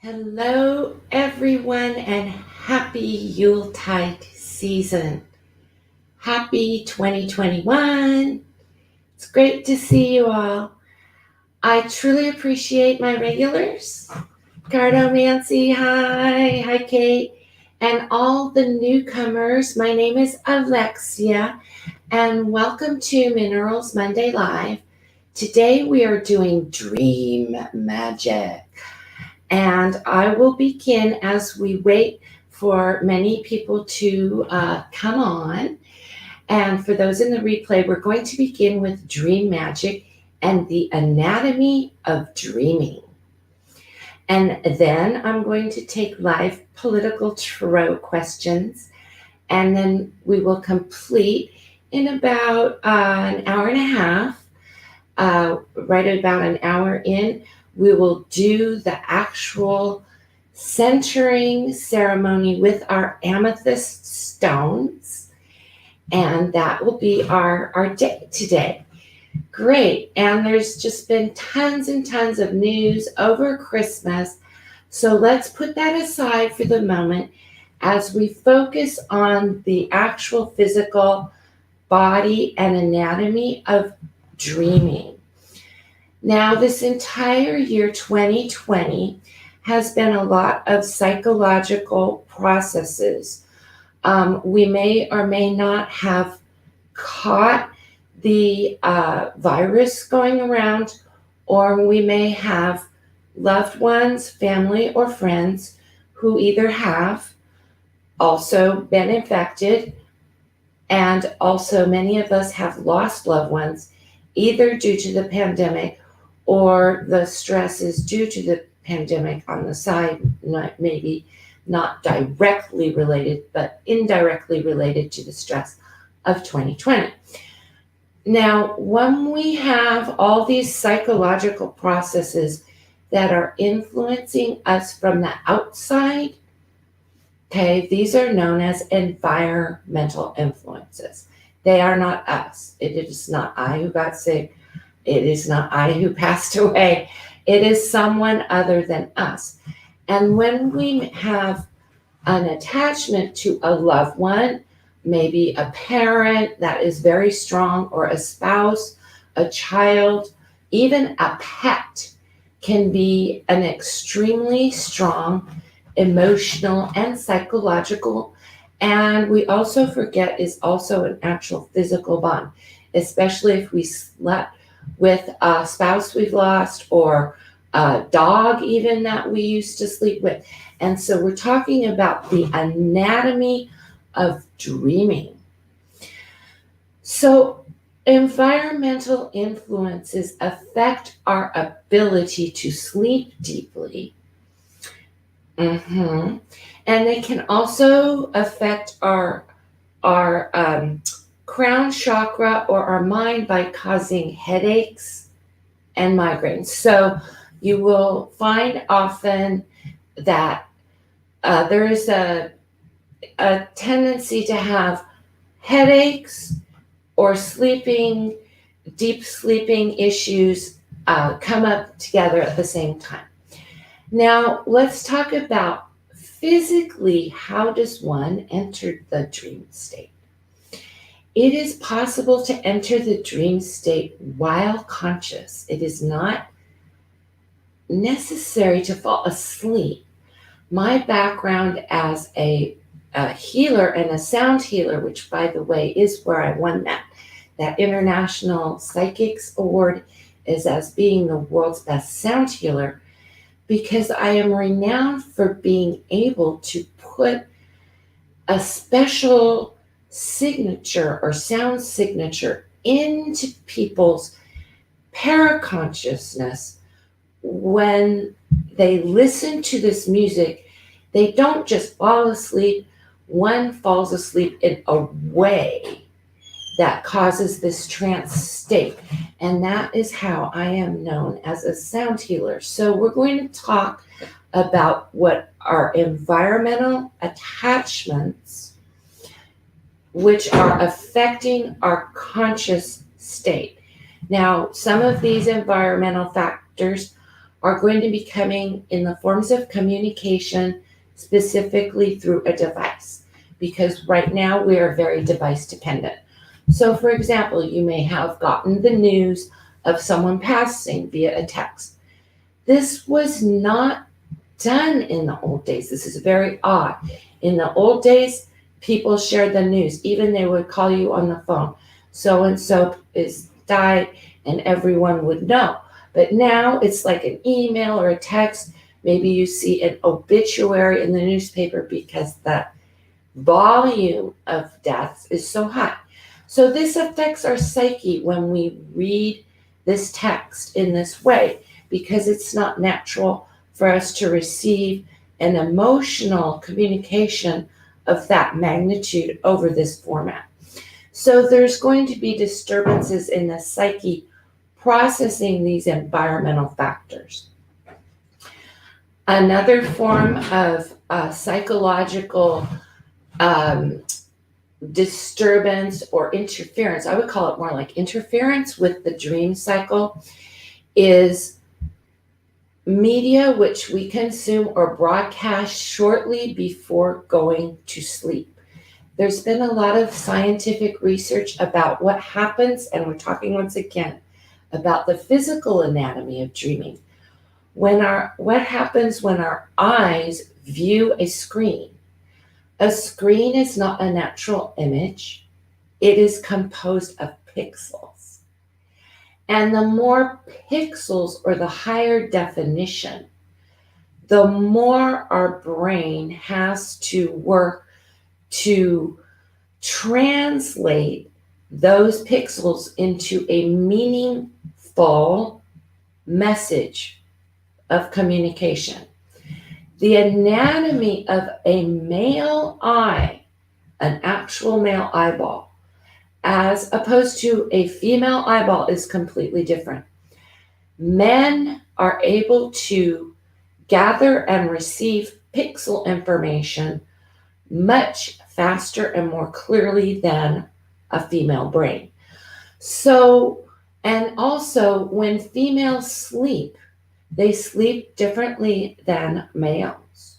Hello, everyone, and happy Yuletide season. Happy 2021. It's great to see you all. I truly appreciate my regulars. Cardomancy, hi. Hi, Kate. And all the newcomers. My name is Alexia, and welcome to Minerals Monday Live. Today we are doing dream magic. And I will begin as we wait for many people to come on. And for those in the replay, we're going to begin with dream magic and the anatomy of dreaming. And then I'm going to take live political tarot questions. And then we will complete in about an hour and a half, right about an hour in. We will do the actual centering ceremony with our amethyst stones, and that will be our day today. Great. And there's just been tons and tons of news over Christmas, so let's put that aside for the moment as we focus on the actual physical body and anatomy of dreaming. Now, this entire year, 2020, has been a lot of psychological processes. We may or may not have caught the virus going around, or we may have loved ones, family, or friends who either have also been infected, and also many of us have lost loved ones, either due to the pandemic or the stresses due to the pandemic on the side, maybe not directly related, but indirectly related to the stress of 2020. Now, when we have all these psychological processes that are influencing us from the outside, okay, these are known as environmental influences. They are not us. It is not I who got sick. It is not I who passed away. It is someone other than us. And when we have an attachment to a loved one, maybe a parent that is very strong, or a spouse, a child, even a pet can be an extremely strong emotional and psychological, and we also forget is also an actual physical bond, especially if we slept with a spouse we've lost, or a dog even that we used to sleep with. And so we're talking about the anatomy of dreaming. So environmental influences affect our ability to sleep deeply. And they can also affect our crown chakra or our mind by causing headaches and migraines. So you will find often that there is a tendency to have headaches or deep sleeping issues come up together at the same time. Now, let's talk about physically, how does one enter the dream state? It is possible to enter the dream state while conscious. It is not necessary to fall asleep. My background as a healer and a sound healer, which by the way is where I won that International Psychics Award, is as being the world's best sound healer, because I am renowned for being able to put a special signature or sound signature into people's paraconsciousness. When they listen to this music, they don't just fall asleep. One falls asleep in a way that causes this trance state. And that is how I am known as a sound healer. So we're going to talk about what are environmental attachments, which are affecting our conscious state. Now, some of these environmental factors are going to be coming in the forms of communication, specifically through a device, because right now we are very device dependent. So, for example, you may have gotten the news of someone passing via a text. This was not done in the old days. This is very odd. In the old days, people shared the news. Even they would call you on the phone. So and so is died, and everyone would know. But now it's like an email or a text. Maybe you see an obituary in the newspaper because the volume of deaths is so high. So this affects our psyche when we read this text in this way, because it's not natural for us to receive an emotional communication of that magnitude over this format. So there's going to be disturbances in the psyche processing these environmental factors. Another form of psychological disturbance or interference, I would call it more like interference with the dream cycle, is media which we consume or broadcast shortly before going to sleep. There's been a lot of scientific research about what happens, and we're talking once again about the physical anatomy of dreaming. What happens when our eyes view a screen? A screen is not a natural image. It is composed of pixels. And the more pixels, or the higher definition, the more our brain has to work to translate those pixels into a meaningful message of communication. The anatomy of a male eye, an actual male eyeball, as opposed to a female eyeball, is completely different. Men are able to gather and receive pixel information much faster and more clearly than a female brain. So, and also when females sleep, they sleep differently than males.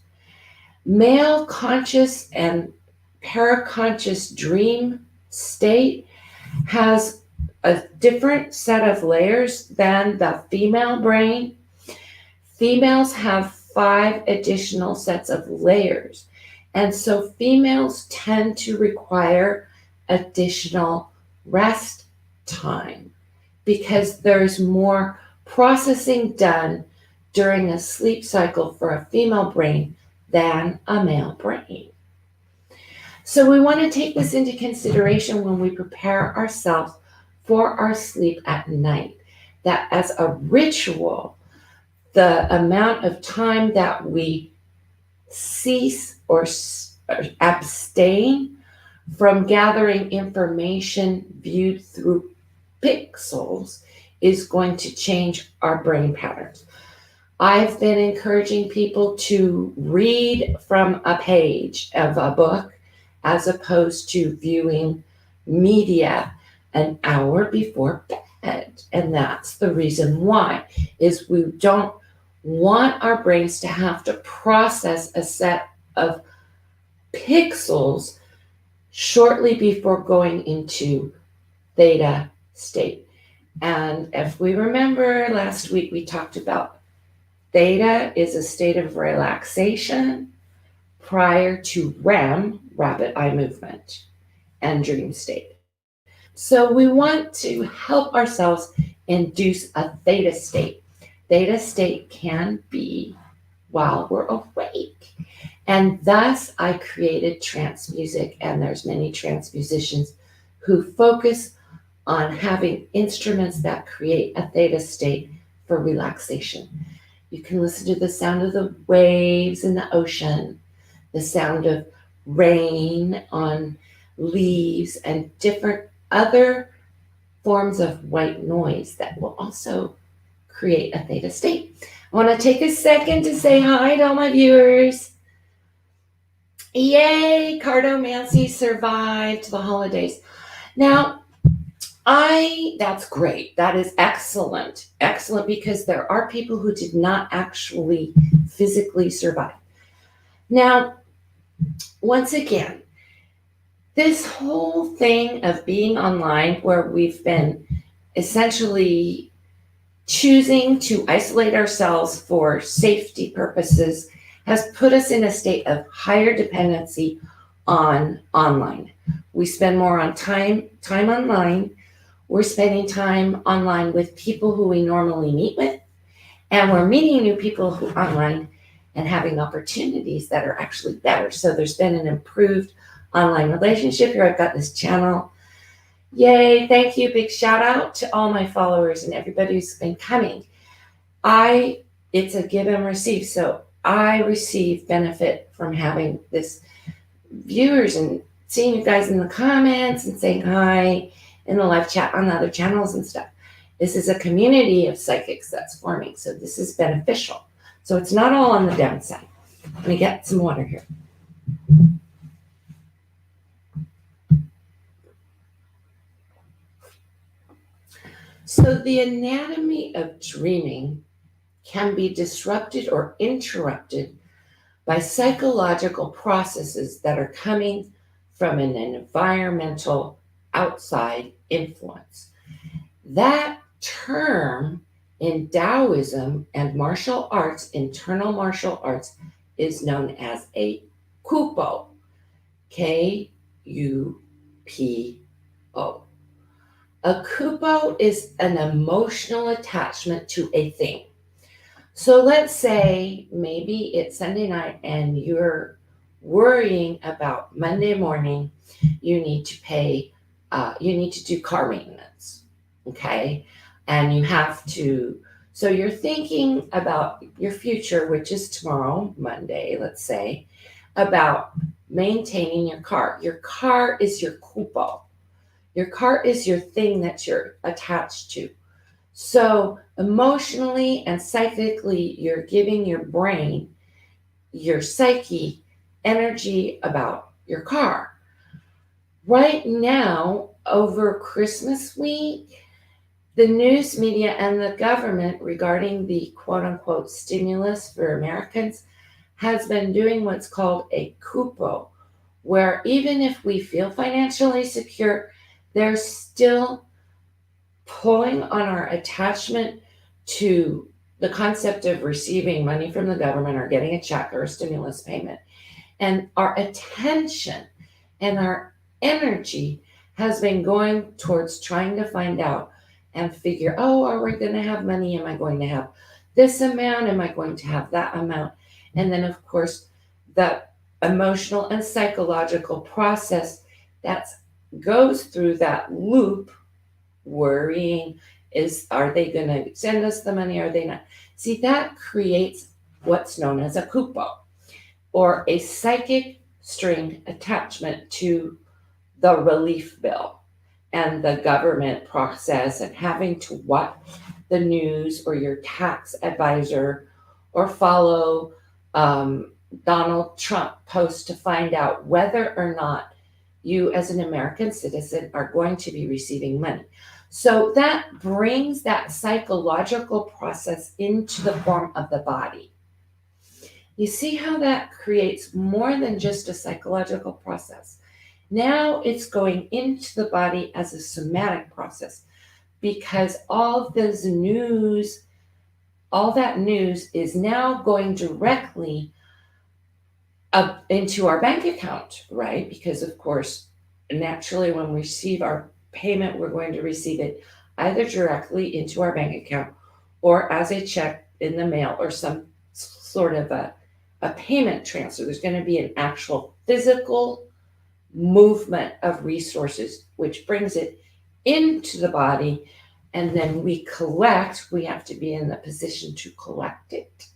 Male conscious and paraconscious dream state has a different set of layers than the female brain. Females have 5 additional sets of layers. And so females tend to require additional rest time because there's more processing done during a sleep cycle for a female brain than a male brain. So we want to take this into consideration when we prepare ourselves for our sleep at night, that as a ritual, the amount of time that we cease or abstain from gathering information viewed through pixels is going to change our brain patterns. I've been encouraging people to read from a page of a book as opposed to viewing media an hour before bed. And that's the reason why, is we don't want our brains to have to process a set of pixels shortly before going into theta state. And if we remember last week, we talked about theta is a state of relaxation prior to REM, rapid eye movement, and dream state. So we want to help ourselves induce a theta state. Theta state can be while we're awake. And thus I created trance music, and there's many trance musicians who focus on having instruments that create a theta state for relaxation. You can listen to the sound of the waves in the ocean, the sound of rain on leaves, and different other forms of white noise that will also create a theta state. I want to take a second to say hi to all my viewers. Yay, cartomancy survived the holidays. Now, That's great. That is excellent. Excellent, because there are people who did not actually physically survive. Now, once again, this whole thing of being online, where we've been essentially choosing to isolate ourselves for safety purposes, has put us in a state of higher dependency on online. We spend more on time online. We're spending time online with people who we normally meet with, and we're meeting new people who online and having opportunities that are actually better. So there's been an improved online relationship. Here I've got this channel. Yay, thank you. Big shout out to all my followers and everybody who's been coming. It's a give and receive. So I receive benefit from having this viewers and seeing you guys in the comments and saying hi in the live chat on the other channels and stuff. This is a community of psychics that's forming. So this is beneficial. So it's not all on the downside. Let me get some water here. So the anatomy of dreaming can be disrupted or interrupted by psychological processes that are coming from an environmental outside influence. That term in Taoism and martial arts, internal martial arts, is known as a kupo. Kupo. A kupo is an emotional attachment to a thing. So let's say maybe it's Sunday night and you're worrying about Monday morning, you need to do car maintenance, okay? And you have to, so you're thinking about your future, which is tomorrow, Monday, let's say, about maintaining your car. Your car is your kupo. Your car is your thing that you're attached to. So emotionally and psychically, you're giving your brain, your psyche, energy about your car. Right now, over Christmas week, the news media and the government regarding the quote unquote stimulus for Americans has been doing what's called a kupo, where even if we feel financially secure, they're still pulling on our attachment to the concept of receiving money from the government or getting a check or a stimulus payment. And our attention and our energy has been going towards trying to find out and figure, oh, are we going to have money? Am I going to have this amount? Am I going to have that amount? And then, of course, the emotional and psychological process that goes through that loop, worrying, are they going to send us the money? Are they not? See, that creates what's known as a kupo, or a psychic string attachment to the relief bill and the government process, and having to watch the news or your tax advisor or follow Donald Trump posts to find out whether or not you as an American citizen are going to be receiving money. So that brings that psychological process into the form of the body. You see how that creates more than just a psychological process. Now it's going into the body as a somatic process, because all that news is now going directly up into our bank account, right? Because of course, naturally when we receive our payment, we're going to receive it either directly into our bank account or as a check in the mail or some sort of a payment transfer. There's going to be an actual physical movement of resources, which brings it into the body. And then we have to be in the position to collect it.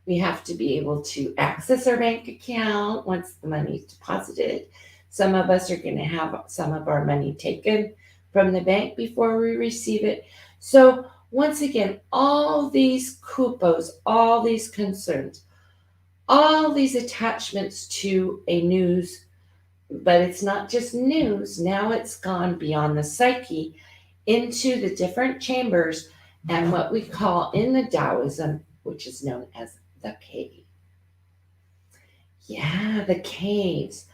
We have to be able to access our bank account once the money is deposited. Some of us are going to have some of our money taken from the bank before we receive it. So once again, all these kupos, all these concerns, all these attachments to a news But it's not just news. Now it's gone beyond the psyche into the different chambers and what we call in the Taoism, which is known as the cave. Yeah, the caves.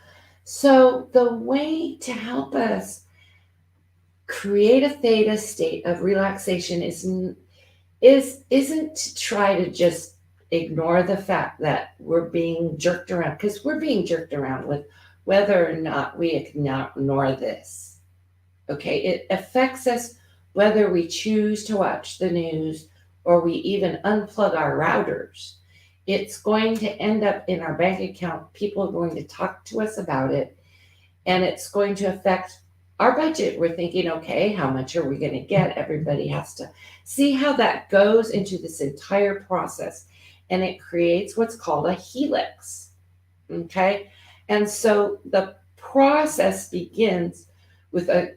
So the way to help us create a theta state of relaxation isn't to try to just ignore the fact that we're being jerked around, because we're being jerked around with whether or not we ignore this. Okay, it affects us whether we choose to watch the news or we even unplug our routers. It's going to end up in our bank account. People are going to talk to us about it, and it's going to affect our budget. We're thinking, okay, how much are we going to get? Everybody has to see how that goes into this entire process, and it creates what's called a helix. Okay, and so the process begins with a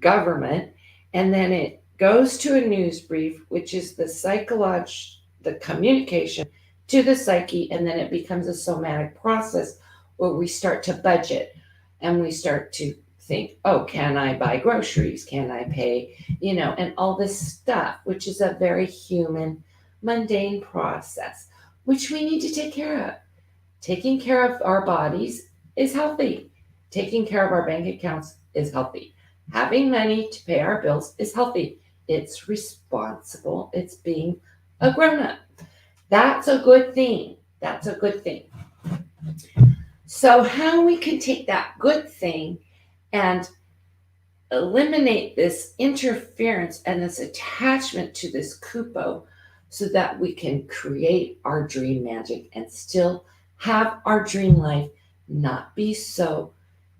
government, and then it goes to a news brief, which is the communication to the psyche, and then it becomes a somatic process where we start to budget and we start to think, oh, can I buy groceries? Can I pay, and all this stuff, which is a very human, mundane process, which we need to take care of. Taking care of our bodies is healthy. Taking care of our bank accounts is healthy. Having money to pay our bills is healthy. It's responsible. It's being a grown up. That's a good thing. That's a good thing. So, how we can take that good thing and eliminate this interference and this attachment to this kupo so that we can create our dream magic and still have our dream life, not be so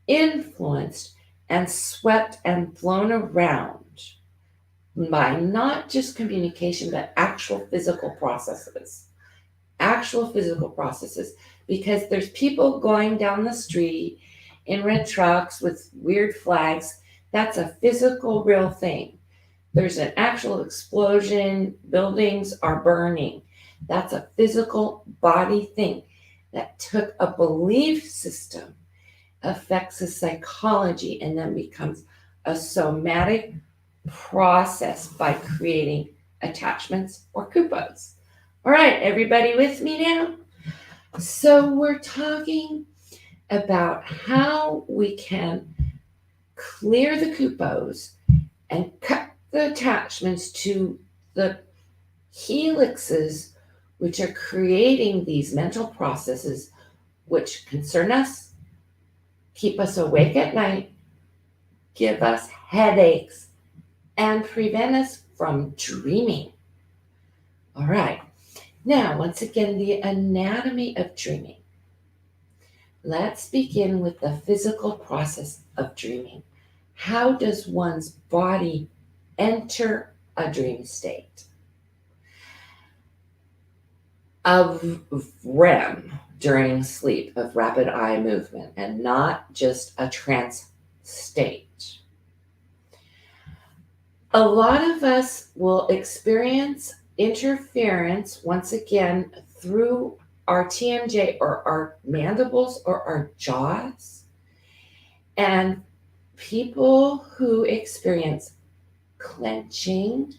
influenced and swept and blown around by not just communication, but actual physical processes. Actual physical processes. Because there's people going down the street in red trucks with weird flags. That's a physical, real thing. There's an actual explosion. Buildings are burning. That's a physical body thing that took a belief system, affects the psychology, and then becomes a somatic process by creating attachments or kupos. All right, everybody with me now? So we're talking about how we can clear the kupos and cut the attachments to the helixes, which are creating these mental processes which concern us, keep us awake at night, give us headaches, and prevent us from dreaming. All right. Now, once again, the anatomy of dreaming. Let's begin with the physical process of dreaming. How does one's body enter a dream state? Of REM during sleep, of rapid eye movement, and not just a trance state. A lot of us will experience interference once again through our TMJ or our mandibles or our jaws. And people who experience clenching,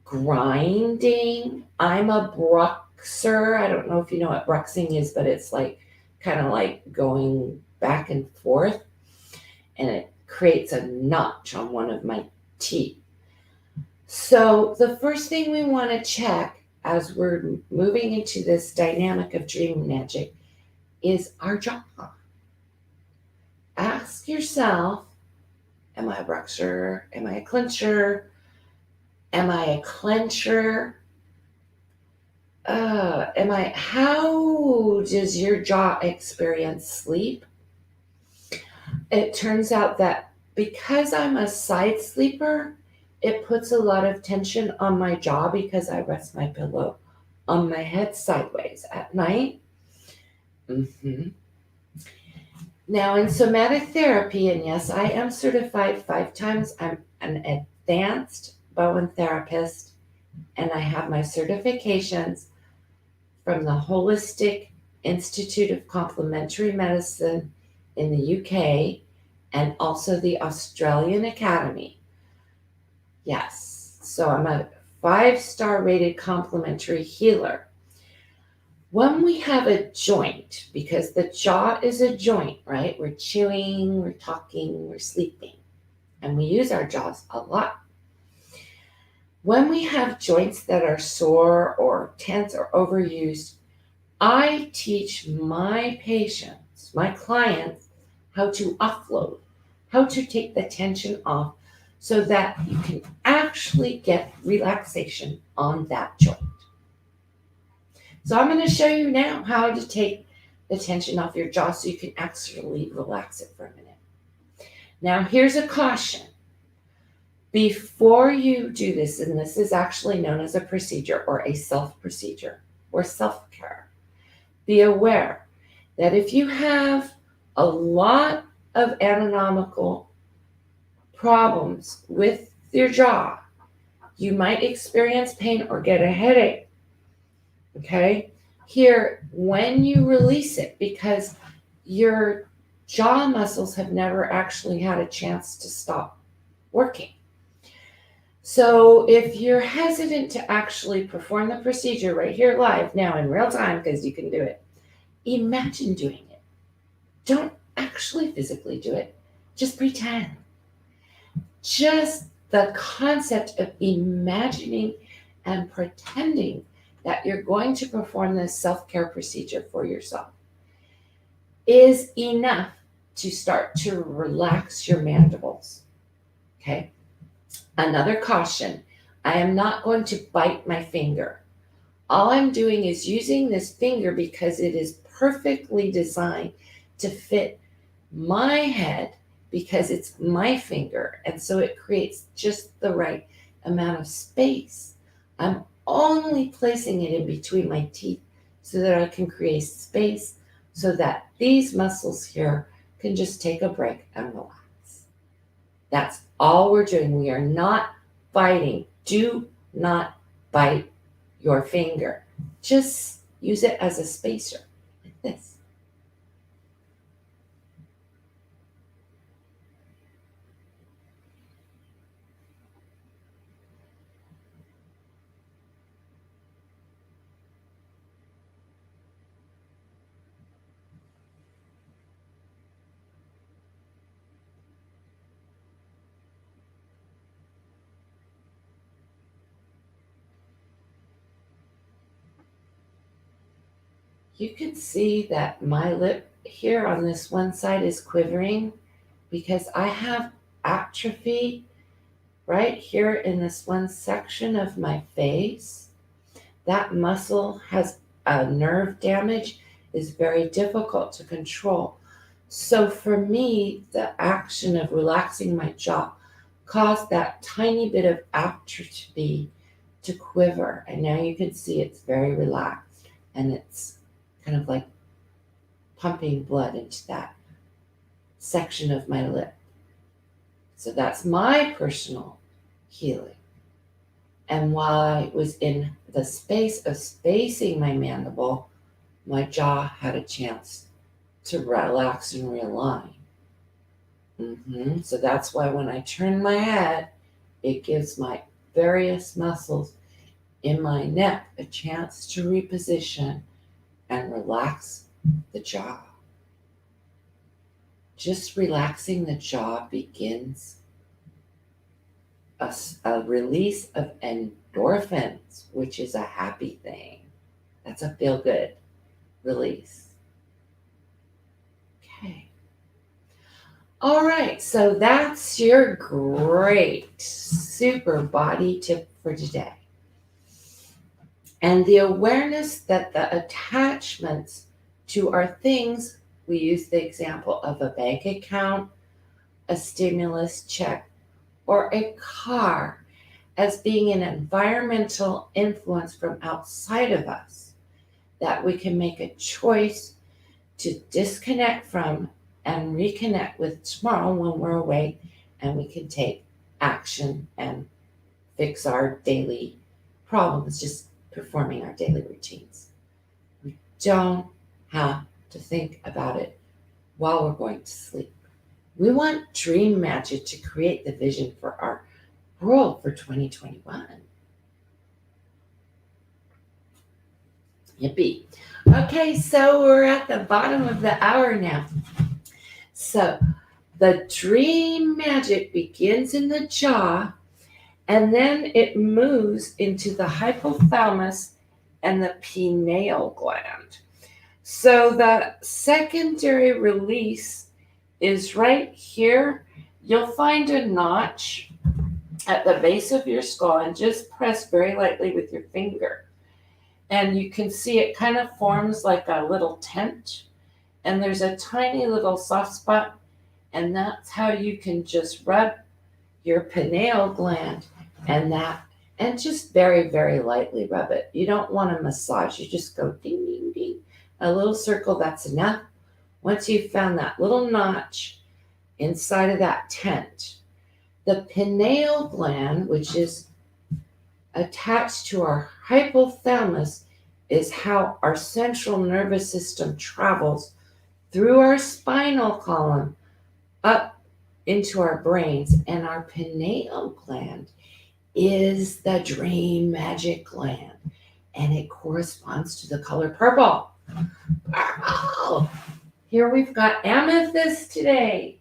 grinding. I'm a bruxer. I don't know if you know what bruxing is, but it's like kind of like going back and forth, and it creates a notch on one of my teeth. So the first thing we want to check as we're moving into this dynamic of dream magic is our jaw. Ask yourself, am I a bruxer? Am I a clencher? Am I a clencher? How does your jaw experience sleep? It turns out that because I'm a side sleeper, it puts a lot of tension on my jaw because I rest my pillow on my head sideways at night. Now, in somatic therapy, and yes, I am certified 5 times. I'm an advanced Bowen therapist, and I have my certifications from the Holistic Institute of Complementary Medicine in the UK and also the Australian Academy. Yes, so I'm a 5-star rated complementary healer. When we have a joint, because the jaw is a joint, right? We're chewing, we're talking, we're sleeping, and we use our jaws a lot. When we have joints that are sore or tense or overused, I teach my patients, my clients, how to offload, how to take the tension off so that you can actually get relaxation on that joint. So I'm going to show you now how to take the tension off your jaw so you can actually relax it for a minute. Now, here's a caution. Before you do this, and this is actually known as a procedure or a self-procedure or self-care, be aware that if you have a lot of anatomical problems with your jaw, you might experience pain or get a headache. Okay? Here, when you release it, because your jaw muscles have never actually had a chance to stop working. So if you're hesitant to actually perform the procedure right here live now in real time, because you can do it, imagine doing it. Don't actually physically do it. Just pretend. Just the concept of imagining and pretending that you're going to perform this self-care procedure for yourself is enough to start to relax your mandibles. Okay? Another caution, I am not going to bite my finger. All I'm doing is using this finger because it is perfectly designed to fit my head because it's my finger. And so it creates just the right amount of space. I'm only placing it in between my teeth so that I can create space so that these muscles here can just take a break and relax. That's all we're doing. We are not biting. Do not bite your finger. Just use it as a spacer, like this. You can see that my lip here on this one side is quivering because I have atrophy right here in this one section of my face. That muscle has a nerve damage, is very difficult to control. So for me, the action of relaxing my jaw caused that tiny bit of atrophy to quiver. And now you can see it's very relaxed and it's kind of like pumping blood into that section of my lip. So that's my personal healing. And while I was in the space of spacing my mandible, my jaw had a chance to relax and realign. So that's why when I turn my head, it gives my various muscles in my neck a chance to reposition and relax the jaw. Just relaxing the jaw begins a release of endorphins, which is a happy thing. That's a feel-good release. Okay. All right, so that's your great super body tip for today. And the awareness that the attachments to our things, we use the example of a bank account, a stimulus check, or a car as being an environmental influence from outside of us, that we can make a choice to disconnect from and reconnect with tomorrow when we're awake, and we can take action and fix our daily problems, just performing our daily routines. We don't have to think about it while we're going to sleep. We want dream magic to create the vision for our world for 2021. Yippee. Okay, so we're at the bottom of the hour now. So the dream magic begins in the jaw, and then it moves into the hypothalamus and the pineal gland. So the secondary release is right here. You'll find a notch at the base of your skull, and just press very lightly with your finger. And you can see it kind of forms like a little tent, and there's a tiny little soft spot, and that's how you can just rub your pineal gland and just very, very lightly rub it. You don't want to massage. You just go ding, ding, ding. A little circle, that's enough. Once you've found that little notch inside of that tent, the pineal gland, which is attached to our hypothalamus, is how our central nervous system travels through our spinal column up into our brains. And our pineal gland is the dream magic gland, and it corresponds to the color purple. Purple! Here we've got amethyst today.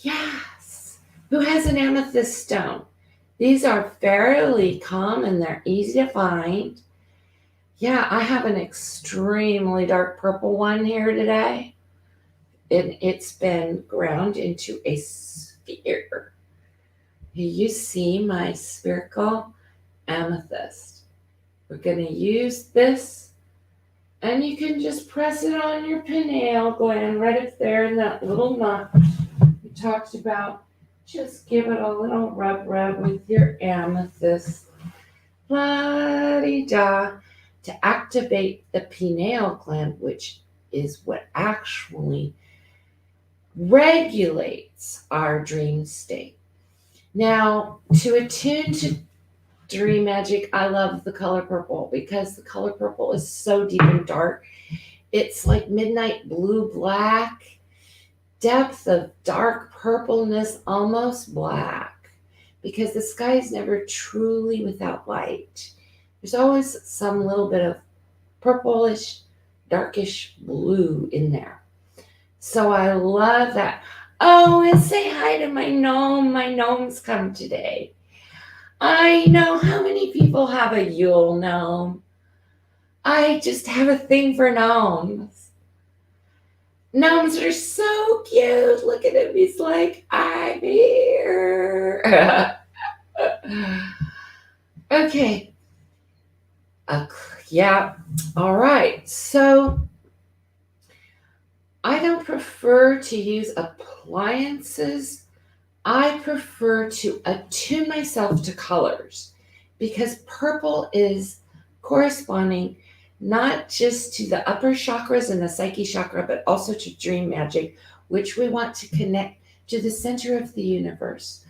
Yes! Who has an amethyst stone? These are fairly common. They're easy to find. Yeah, I have an extremely dark purple one here today. And it's been ground into a sphere. Here you see my spherical amethyst. We're going to use this, and you can just press it on your pineal gland right up there in that little knot we talked about. Just give it a little rub with your amethyst. La-di-da. To activate the pineal gland, which is what actually regulates our dream state. Now, to attune to dream magic, I love the color purple because the color purple is so deep and dark. It's like midnight blue black, depth of dark purpleness, almost black, because the sky is never truly without light. There's always some little bit of purplish, darkish blue in there. So I love that. Oh, and say hi to my gnome. My gnomes come today. I know how many people have a Yule gnome. I just have a thing for gnomes. Gnomes are so cute. Look at him. He's like, I'm here. Okay. Yeah. All right. So I don't prefer to use appliances. I prefer to attune myself to colors, because purple is corresponding not just to the upper chakras and the psyche chakra, but also to dream magic, which we want to connect to the center of the universe.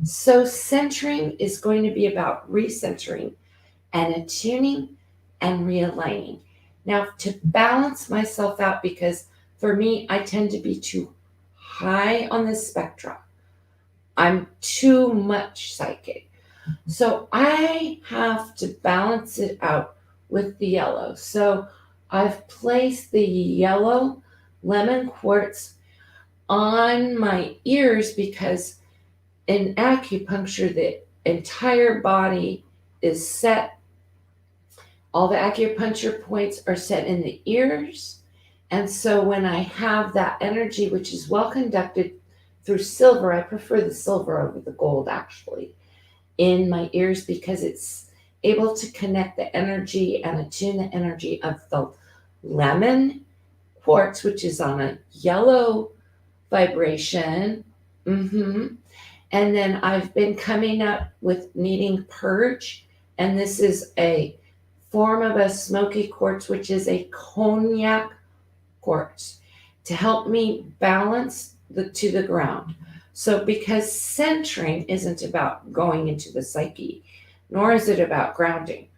So centering is going to be about recentering and attuning and realigning. Now, to balance myself out, because for me, I tend to be too high on the spectrum. I'm too much psychic. So I have to balance it out with the yellow. So I've placed the yellow lemon quartz on my ears, because in acupuncture, the entire body is set. All the acupuncture points are set in the ears. And so when I have that energy, which is well conducted through silver, I prefer the silver over the gold actually, in my ears, because it's able to connect the energy and attune the energy of the lemon quartz, which is on a yellow vibration. And then I've been coming up with needing purge, and this is a form of a smoky quartz, which is a cognac quartz, to help me balance to the ground. So because centering isn't about going into the psyche, nor is it about grounding.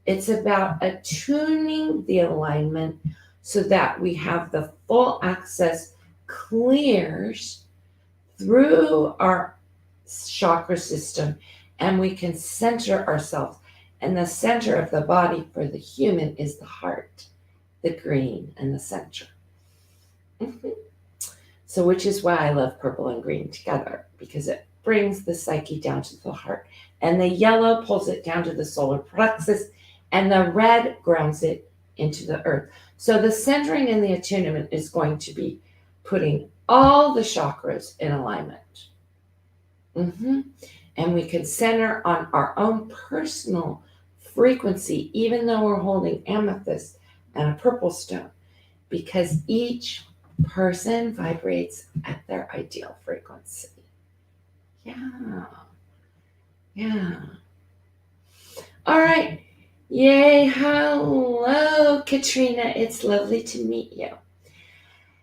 It's about attuning the alignment so that we have the full access clears through our chakra system, and we can center ourselves. And the center of the body for the human is the heart, the green, and the center. So, which is why I love purple and green together, because it brings the psyche down to the heart. And the yellow pulls it down to the solar plexus, and the red grounds it into the earth. So the centering and the attunement is going to be putting all the chakras in alignment. And we can center on our own personal frequency, even though we're holding amethyst and a purple stone, because each person vibrates at their ideal frequency. Yeah. All right. Yay. Hello, Katrina. It's lovely to meet you.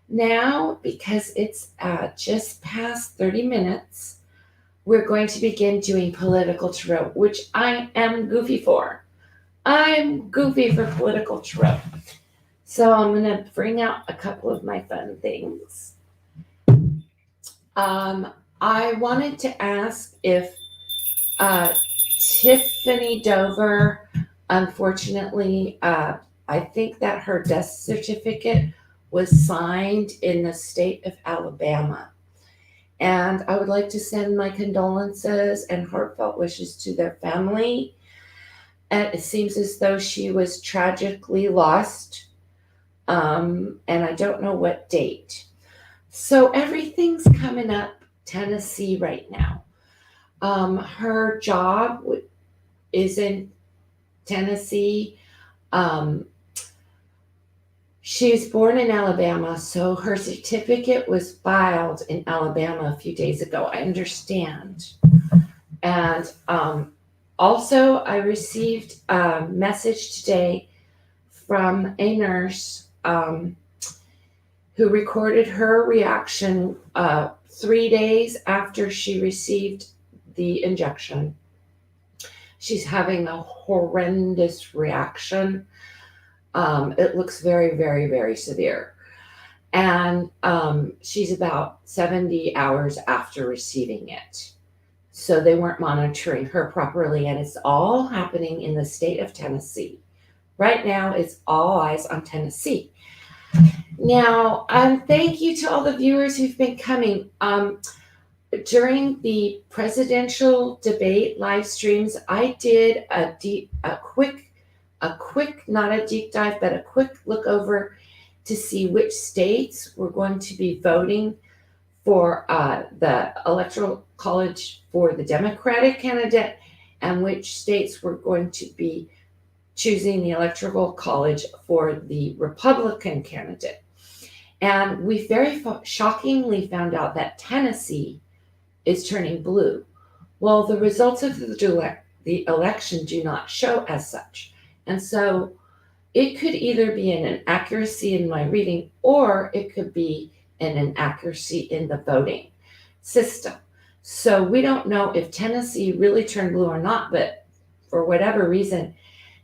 Now, because it's just past 30 minutes, we're going to begin doing political tarot, which I am goofy for. I'm goofy for political tarot. So I'm going to bring out a couple of my fun things. I wanted to ask if Tiffany Dover, unfortunately, I think that her death certificate was signed in the state of Alabama. And I would like to send my condolences and heartfelt wishes to their family. And it seems as though she was tragically lost. And I don't know what date. So everything's coming up Tennessee right now. Her job is in Tennessee. She was born in Alabama, so her certificate was filed in Alabama a few days ago, I understand. And also, I received a message today from a nurse who recorded her reaction 3 days after she received the injection. She's having a horrendous reaction. It looks very, very, very severe. And she's about 70 hours after receiving it. So they weren't monitoring her properly, and it's all happening in the state of Tennessee. Right now, it's all eyes on Tennessee. Now, thank you to all the viewers who've been coming. During the presidential debate live streams, I did a quick, not a deep dive, but a quick look over to see which states were going to be voting for the electoral college for the Democratic candidate and which states were going to be choosing the electoral college for the Republican candidate. And we very shockingly found out that Tennessee is turning blue. Well, the results of the election do not show as such. And so it could either be an inaccuracy in my reading, or it could be an inaccuracy in the voting system. So we don't know if Tennessee really turned blue or not, but for whatever reason,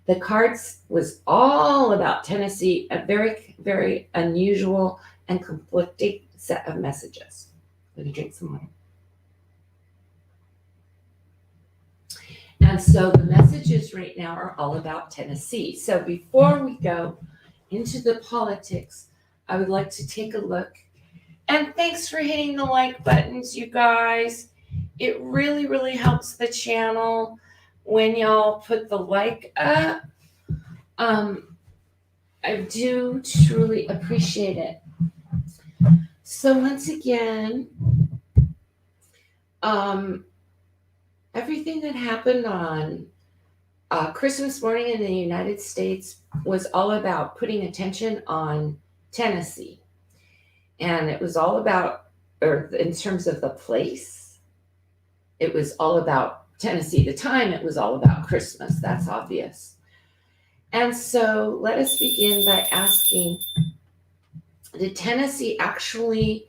the cards was all about Tennessee, a very, very unusual and conflicting set of messages. I'm going to drink some water. And so the messages right now are all about Tennessee. So before we go into the politics, I would like to take a look. And thanks for hitting the like buttons, you guys. It really, really helps the channel when y'all put the like up. I do truly appreciate it. So once again, everything that happened on Christmas morning in the United States was all about putting attention on Tennessee. And it was all about, or in terms of the place, it was all about Tennessee. The time, it was all about Christmas. That's obvious. And so let us begin by asking, did Tennessee actually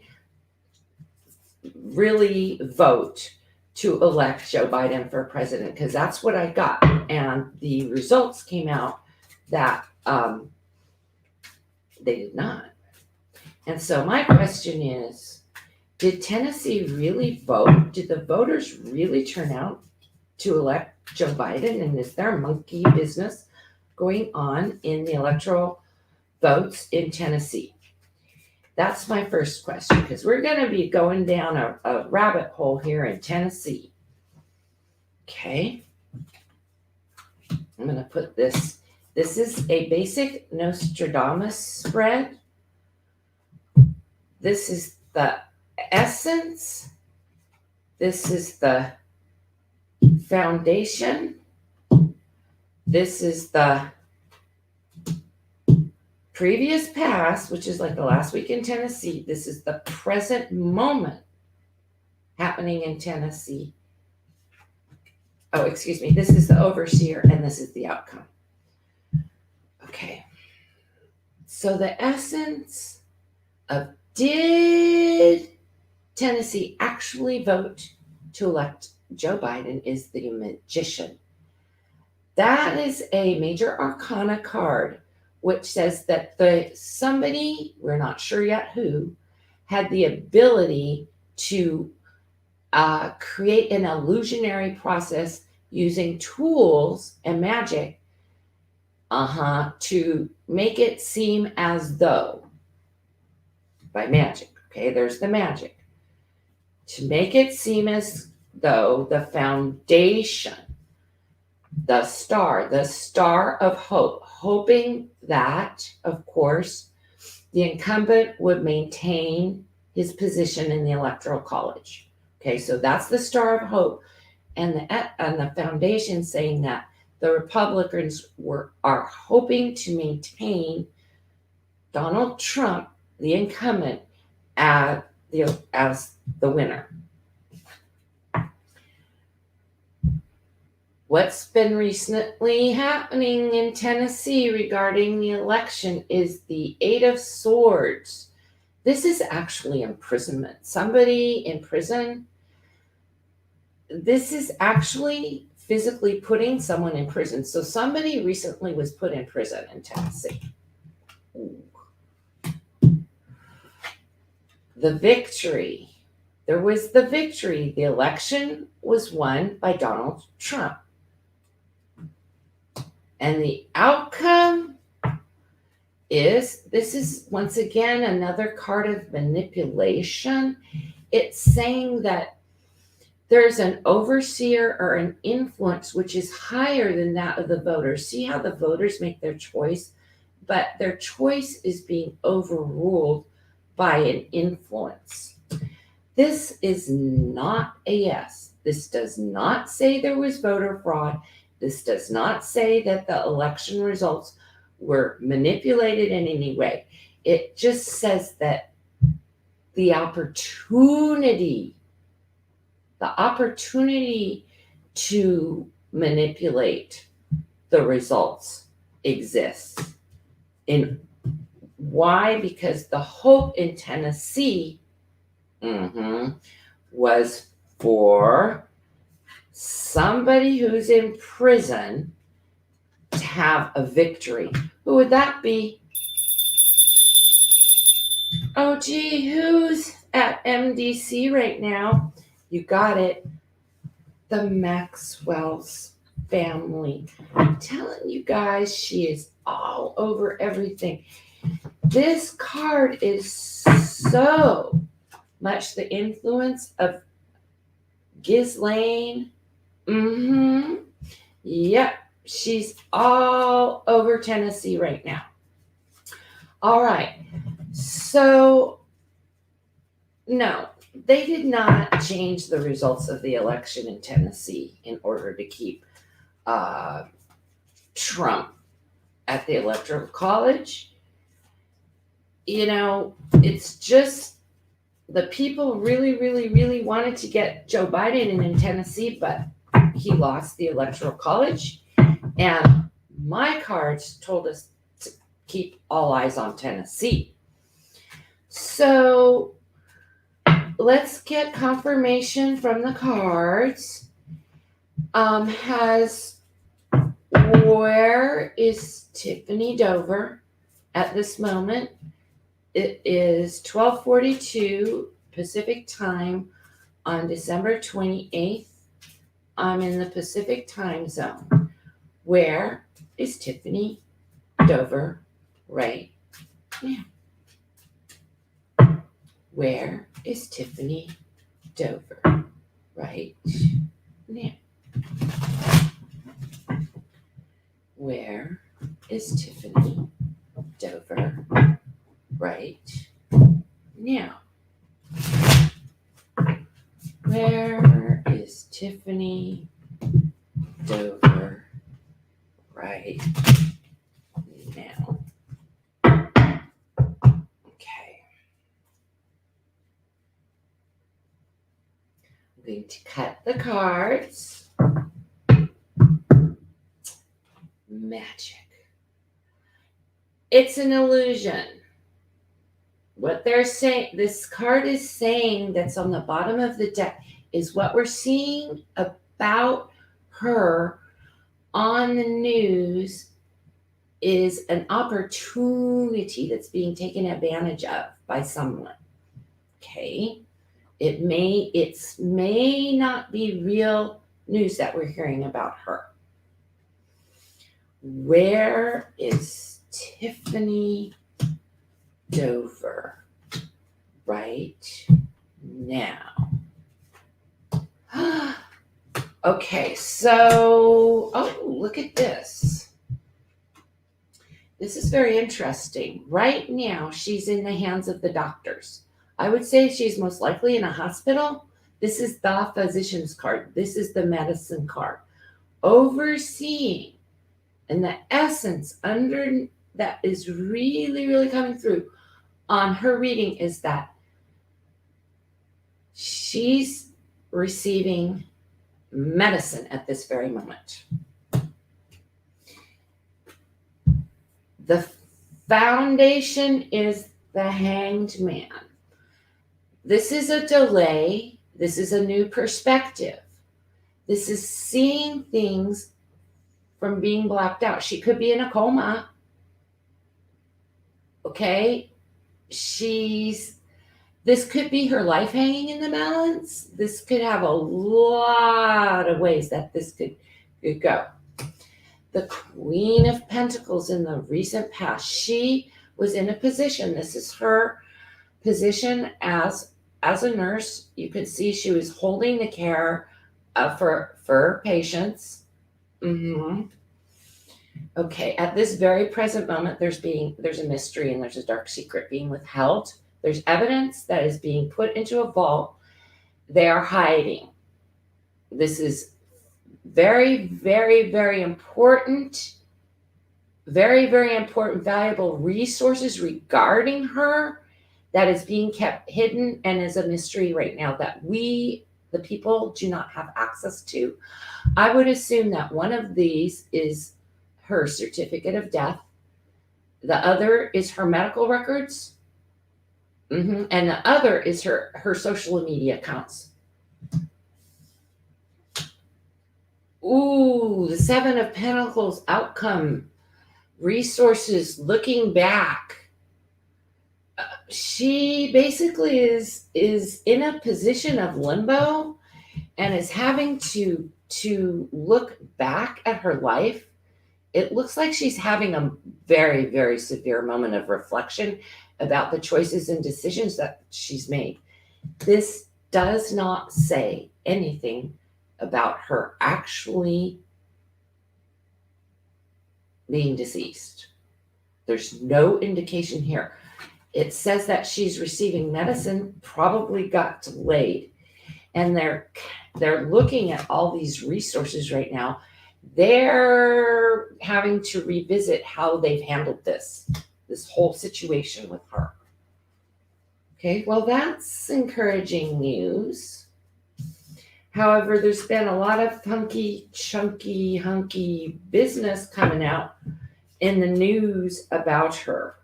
really vote to elect Joe Biden for president? Because that's what I got. And the results came out that They did not. And so my question is, did Tennessee really vote? Did the voters really turn out to elect Joe Biden? And is there monkey business going on in the electoral votes in Tennessee? That's my first question, because we're going to be going down a rabbit hole here in Tennessee. Okay. I'm going to put this. This is a basic Nostradamus spread. This is the essence. This is the foundation. This is the previous past, which is like the last week in Tennessee. This is the present moment happening in Tennessee. Oh, excuse me. This is the overseer, and this is the outcome. Okay. So the essence of, did Tennessee actually vote to elect Joe Biden, is the magician. That is a major arcana card, which says that somebody, we're not sure yet who, had the ability to create an illusionary process using tools and magic to make it seem as though, by magic, okay, there's the magic, to make it seem as though the foundation, the star of hope, hoping that, of course, the incumbent would maintain his position in the Electoral College. Okay, so that's the star of hope, and the foundation saying that the Republicans are hoping to maintain Donald Trump, the incumbent, as the winner. What's been recently happening in Tennessee regarding the election is the Eight of Swords. This is actually imprisonment. Somebody in prison. This is actually physically putting someone in prison. So somebody recently was put in prison in Tennessee. The victory. There was the victory. The election was won by Donald Trump. And the outcome is, this is once again another card of manipulation. It's saying that there's an overseer or an influence which is higher than that of the voters. See how the voters make their choice, but their choice is being overruled by an influence. This is not a yes. This does not say there was voter fraud. This does not say that the election results were manipulated in any way. It just says that the opportunity to manipulate the results exists. And why? Because the hope in Tennessee was for somebody who's in prison to have a victory. Who would that be? Oh, gee, who's at MDC right now? You got it. The Maxwell's family. I'm telling you guys, she is all over everything. This card is so much the influence of Ghislaine. Yep, she's all over Tennessee right now. All right, so no, they did not change the results of the election in Tennessee in order to keep Trump at the Electoral College. You know, it's just the people really, really, really wanted to get Joe Biden in Tennessee, but he lost the Electoral College. And my cards told us to keep all eyes on Tennessee. So let's get confirmation from the cards. Where is Tiffany Dover? At this moment, it is 12:42 Pacific time on December 28th. I'm in the Pacific time zone. Where is Tiffany Dover right now? Where is Tiffany Dover right now? Where is Tiffany Dover right now? Where is Tiffany Dover right now? Okay. I'm going to cut the cards. Magic. It's an illusion. What they're saying, this card is saying, that's on the bottom of the deck, is what we're seeing about her on the news is an opportunity that's being taken advantage of by someone. Okay. It may not be real news that we're hearing about her. Where is Tiffany Dover right now? Okay, so, look at this. This is very interesting. Right now, she's in the hands of the doctors. I would say she's most likely in a hospital. This is the physician's card. This is the medicine card. Overseeing, and the essence under that is really, really coming through on her reading is that she's receiving medicine at this very moment. The foundation is the Hanged Man. This is a delay. This is a new perspective. This is seeing things from being blacked out. She could be in a coma. Okay? This could be her life hanging in the balance. This could have a lot of ways that this could go. The Queen of Pentacles in the recent past, she was in a position. This is her position as a nurse. You could see she was holding the care for patients. Okay, at this very present moment, there's a mystery and there's a dark secret being withheld. There's evidence that is being put into a vault. They are hiding. This is very, very, very important. Very, very important, valuable resources regarding her that is being kept hidden and is a mystery right now that we, the people, do not have access to. I would assume that one of these is her certificate of death. The other is her medical records. And the other is her social media accounts. Ooh, the Seven of Pentacles outcome. Resources, looking back. She basically is in a position of limbo and is having to look back at her life. It looks like she's having a very, very severe moment of reflection about the choices and decisions that she's made. This does not say anything about her actually being deceased. There's no indication here. It says that she's receiving medicine, probably got delayed, and they're looking at all these resources right now. They're having to revisit how they've handled this whole situation with her. Okay, well, that's encouraging news. However, there's been a lot of hunky business coming out in the news about her.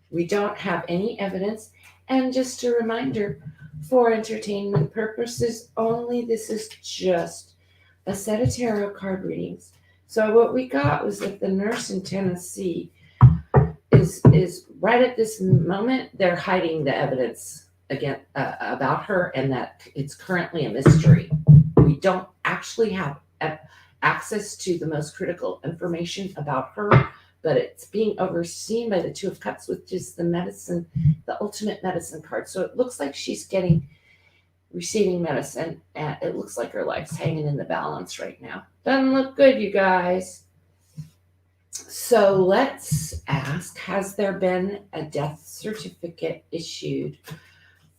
We don't have any evidence. And just a reminder, for entertainment purposes only, this is just a set of tarot card readings. So what we got was that the nurse in Tennessee is right at this moment, they're hiding the evidence again about her, and that it's currently a mystery. We don't actually have access to the most critical information about her, but it's being overseen by the Two of Cups, which is the ultimate medicine card. So it looks like she's receiving medicine, and it looks like her life's hanging in the balance right now. Doesn't look good, you guys. So let's ask, has there been a death certificate issued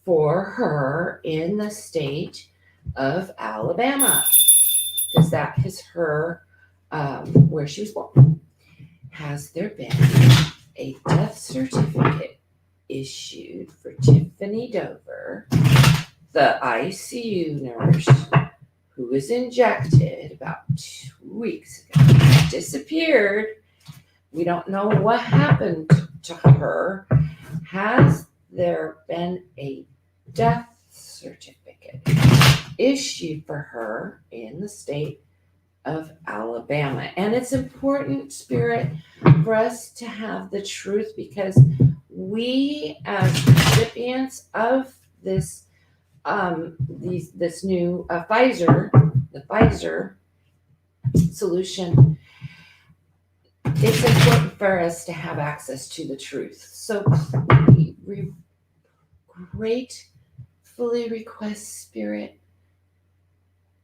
for her in the state of Alabama? Because that is her, where she was born. Has there been a death certificate issued for Tiffany Dover, the ICU nurse who was injected about 2 weeks ago, disappeared? We don't know what happened to her. Has there been a death certificate issued for her in the state of Alabama? And it's important, Spirit, for us to have the truth, because we, as recipients of this this new the Pfizer solution, it's important for us to have access to the truth. So we gratefully request, Spirit,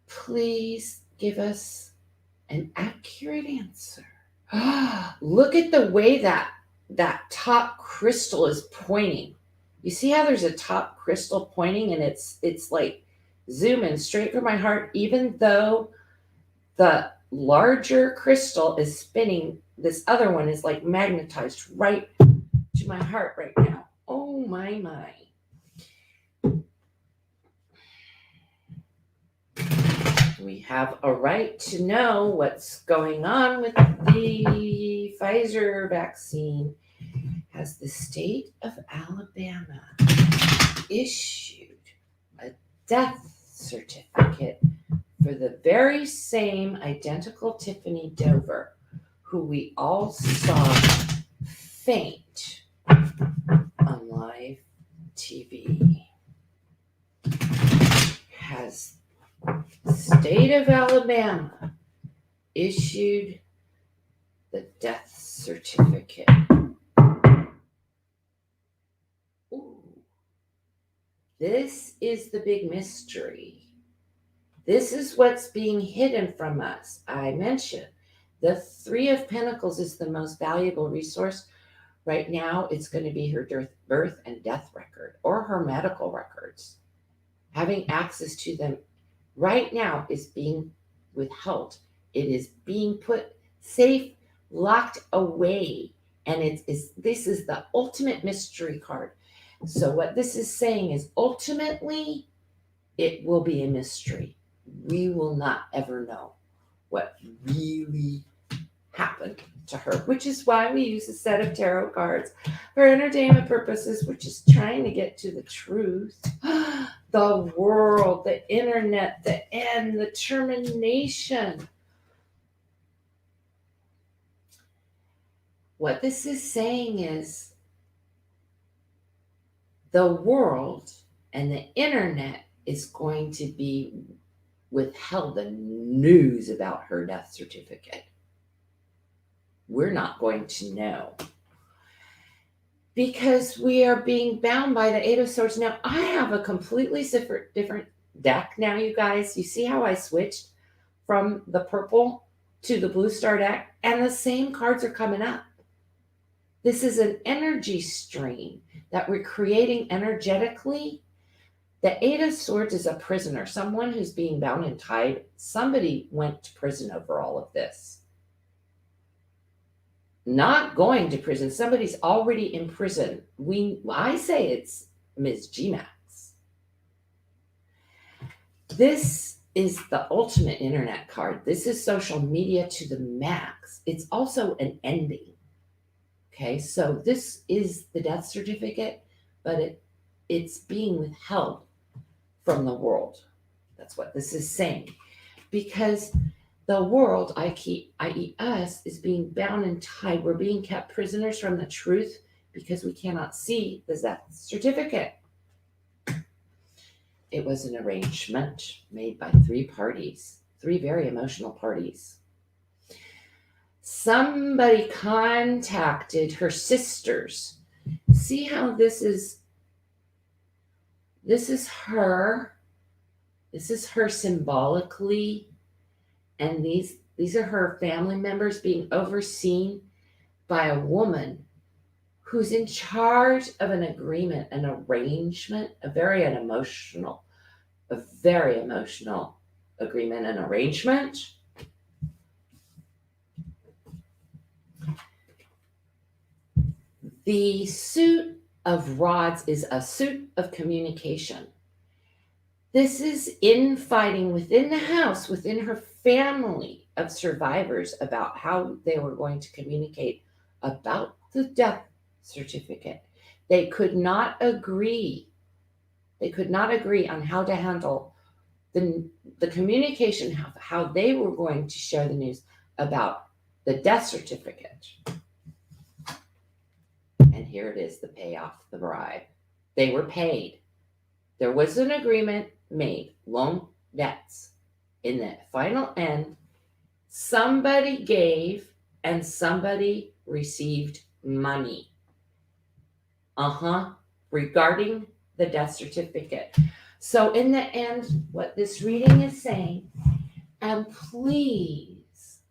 please give us an accurate answer. Look at the way that top crystal is pointing. You see how there's a top crystal pointing, and it's like zooming straight for my heart, even though the larger crystal is spinning. This other one is like magnetized right to my heart right now. Oh my. We have a right to know what's going on with the Pfizer vaccine. Has the state of Alabama issued a death certificate for the very same identical Tiffany Dover, who we all saw faint on live TV? Has the state of Alabama issued the death certificate? Ooh. This is the big mystery. This is what's being hidden from us. I mentioned the Three of Pentacles is the most valuable resource. Right now, it's going to be her birth and death record, or her medical records. Having access to them right now is being withheld. It is being put safe, locked away. And this is the ultimate mystery card. So what this is saying is, ultimately, it will be a mystery. We will not ever know what really happened to her, which is why we use a set of tarot cards for entertainment purposes, which is trying to get to the truth. The world, the internet, the end, the termination. What this is saying is, the world and the internet is going to be withheld the news about her death certificate. We're not going to know, because we are being bound by the Eight of Swords. Now, I have a completely different deck now, you guys. You see how I switched from the purple to the blue star deck, and the same cards are coming up. This is an energy stream that we're creating energetically. The Eight of Swords is a prisoner, someone who's being bound and tied. Somebody went to prison over all of this. Not going to prison. Somebody's already in prison. I say it's Ms. G-Max. This is the ultimate internet card. This is social media to the max. It's also an ending. Okay, so this is the death certificate, but it's being withheld from the world. That's what this is saying. Because The world, i.e., us, is being bound and tied. We're being kept prisoners from the truth because we cannot see the death certificate. It was an arrangement made by three parties, three very emotional parties. Somebody contacted her sisters. See how this is her. This is her symbolically, and these are her family members being overseen by a woman who's in charge of an agreement, an arrangement, a very emotional agreement and arrangement. The suit of rods is a suit of communication. This is infighting within the house, within her family of survivors about how they were going to communicate about the death certificate. They could not agree. They could not agree on how to handle the communication, how they were going to share the news about the death certificate. And here it is, the payoff, the bribe. They were paid. There was an agreement made, loan debts. In the final end, somebody gave and somebody received money. Regarding the death certificate. So in the end, what this reading is saying, and please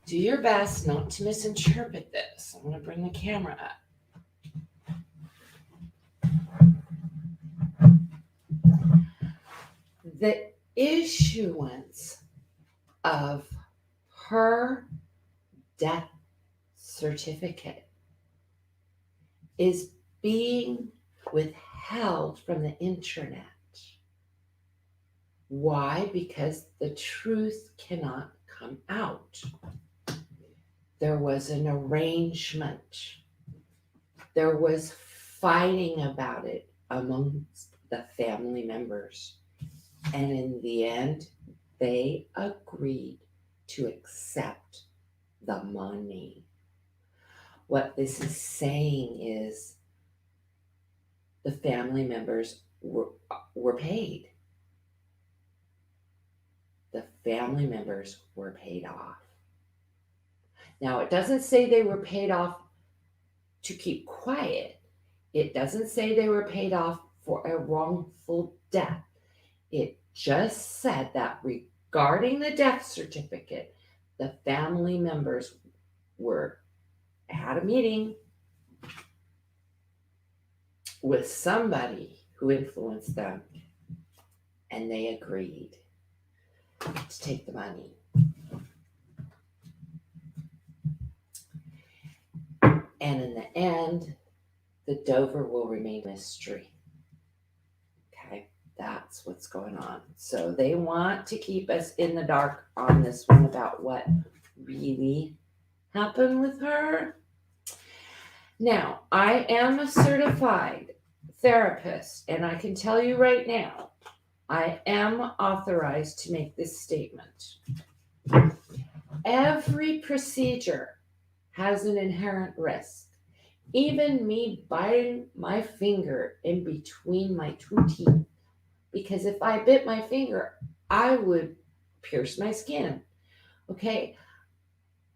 do your best not to misinterpret this. I'm going to bring the camera up. The issuance of her death certificate is being withheld from the internet. Why? Because the truth cannot come out. There was an arrangement. There was fighting about it amongst the family members. And in the end, they agreed to accept the money. What this is saying is the family members were paid. The family members were paid off. Now, it doesn't say they were paid off to keep quiet. It doesn't say they were paid off for a wrongful death. It just said that regarding the death certificate, the family members had a meeting with somebody who influenced them, and they agreed to take the money. And in the end, the Dover will remain mystery. Okay, that's what's going on. So they want to keep us in the dark on this one about what really happened with her. Now, I am a certified therapist, and I can tell you right now, I am authorized to make this statement. Every procedure has an inherent risk. Even me biting my finger in between my two teeth, because if I bit my finger, I would pierce my skin. Okay?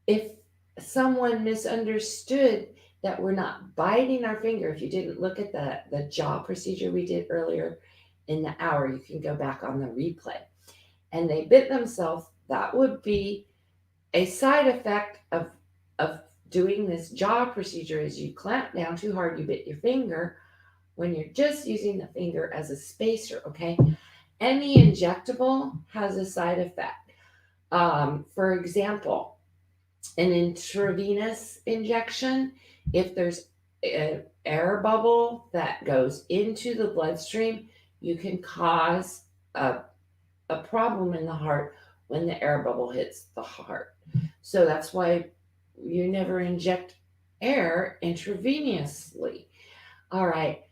If someone misunderstood that we're not biting our finger, if you didn't look at the jaw procedure we did earlier in the hour, you can go back on the replay, and they bit themselves, that would be a side effect of doing this jaw procedure. Is you clamp down too hard, you bit your finger when you're just using the finger as a spacer. Okay, any injectable has a side effect. For example, an intravenous injection, if there's an air bubble that goes into the bloodstream, you can cause a problem in the heart when the air bubble hits the heart. So that's why you never inject air intravenously. All right.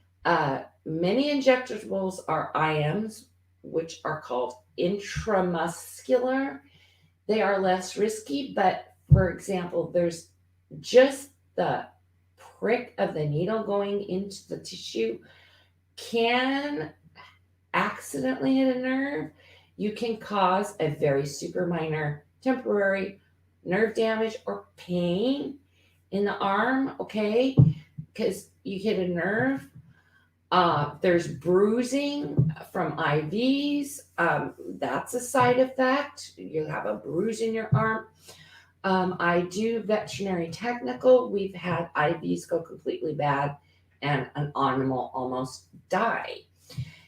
Many injectables are IMs, which are called intramuscular, they are less risky. But for example, there's just the prick of the needle going into the tissue can accidentally hit a nerve. You can cause a very super minor temporary nerve damage or pain in the arm, okay? Because you hit a nerve. There's bruising from IVs. That's a side effect. You have a bruise in your arm. I do veterinary technical. We've had IVs go completely bad and an animal almost die.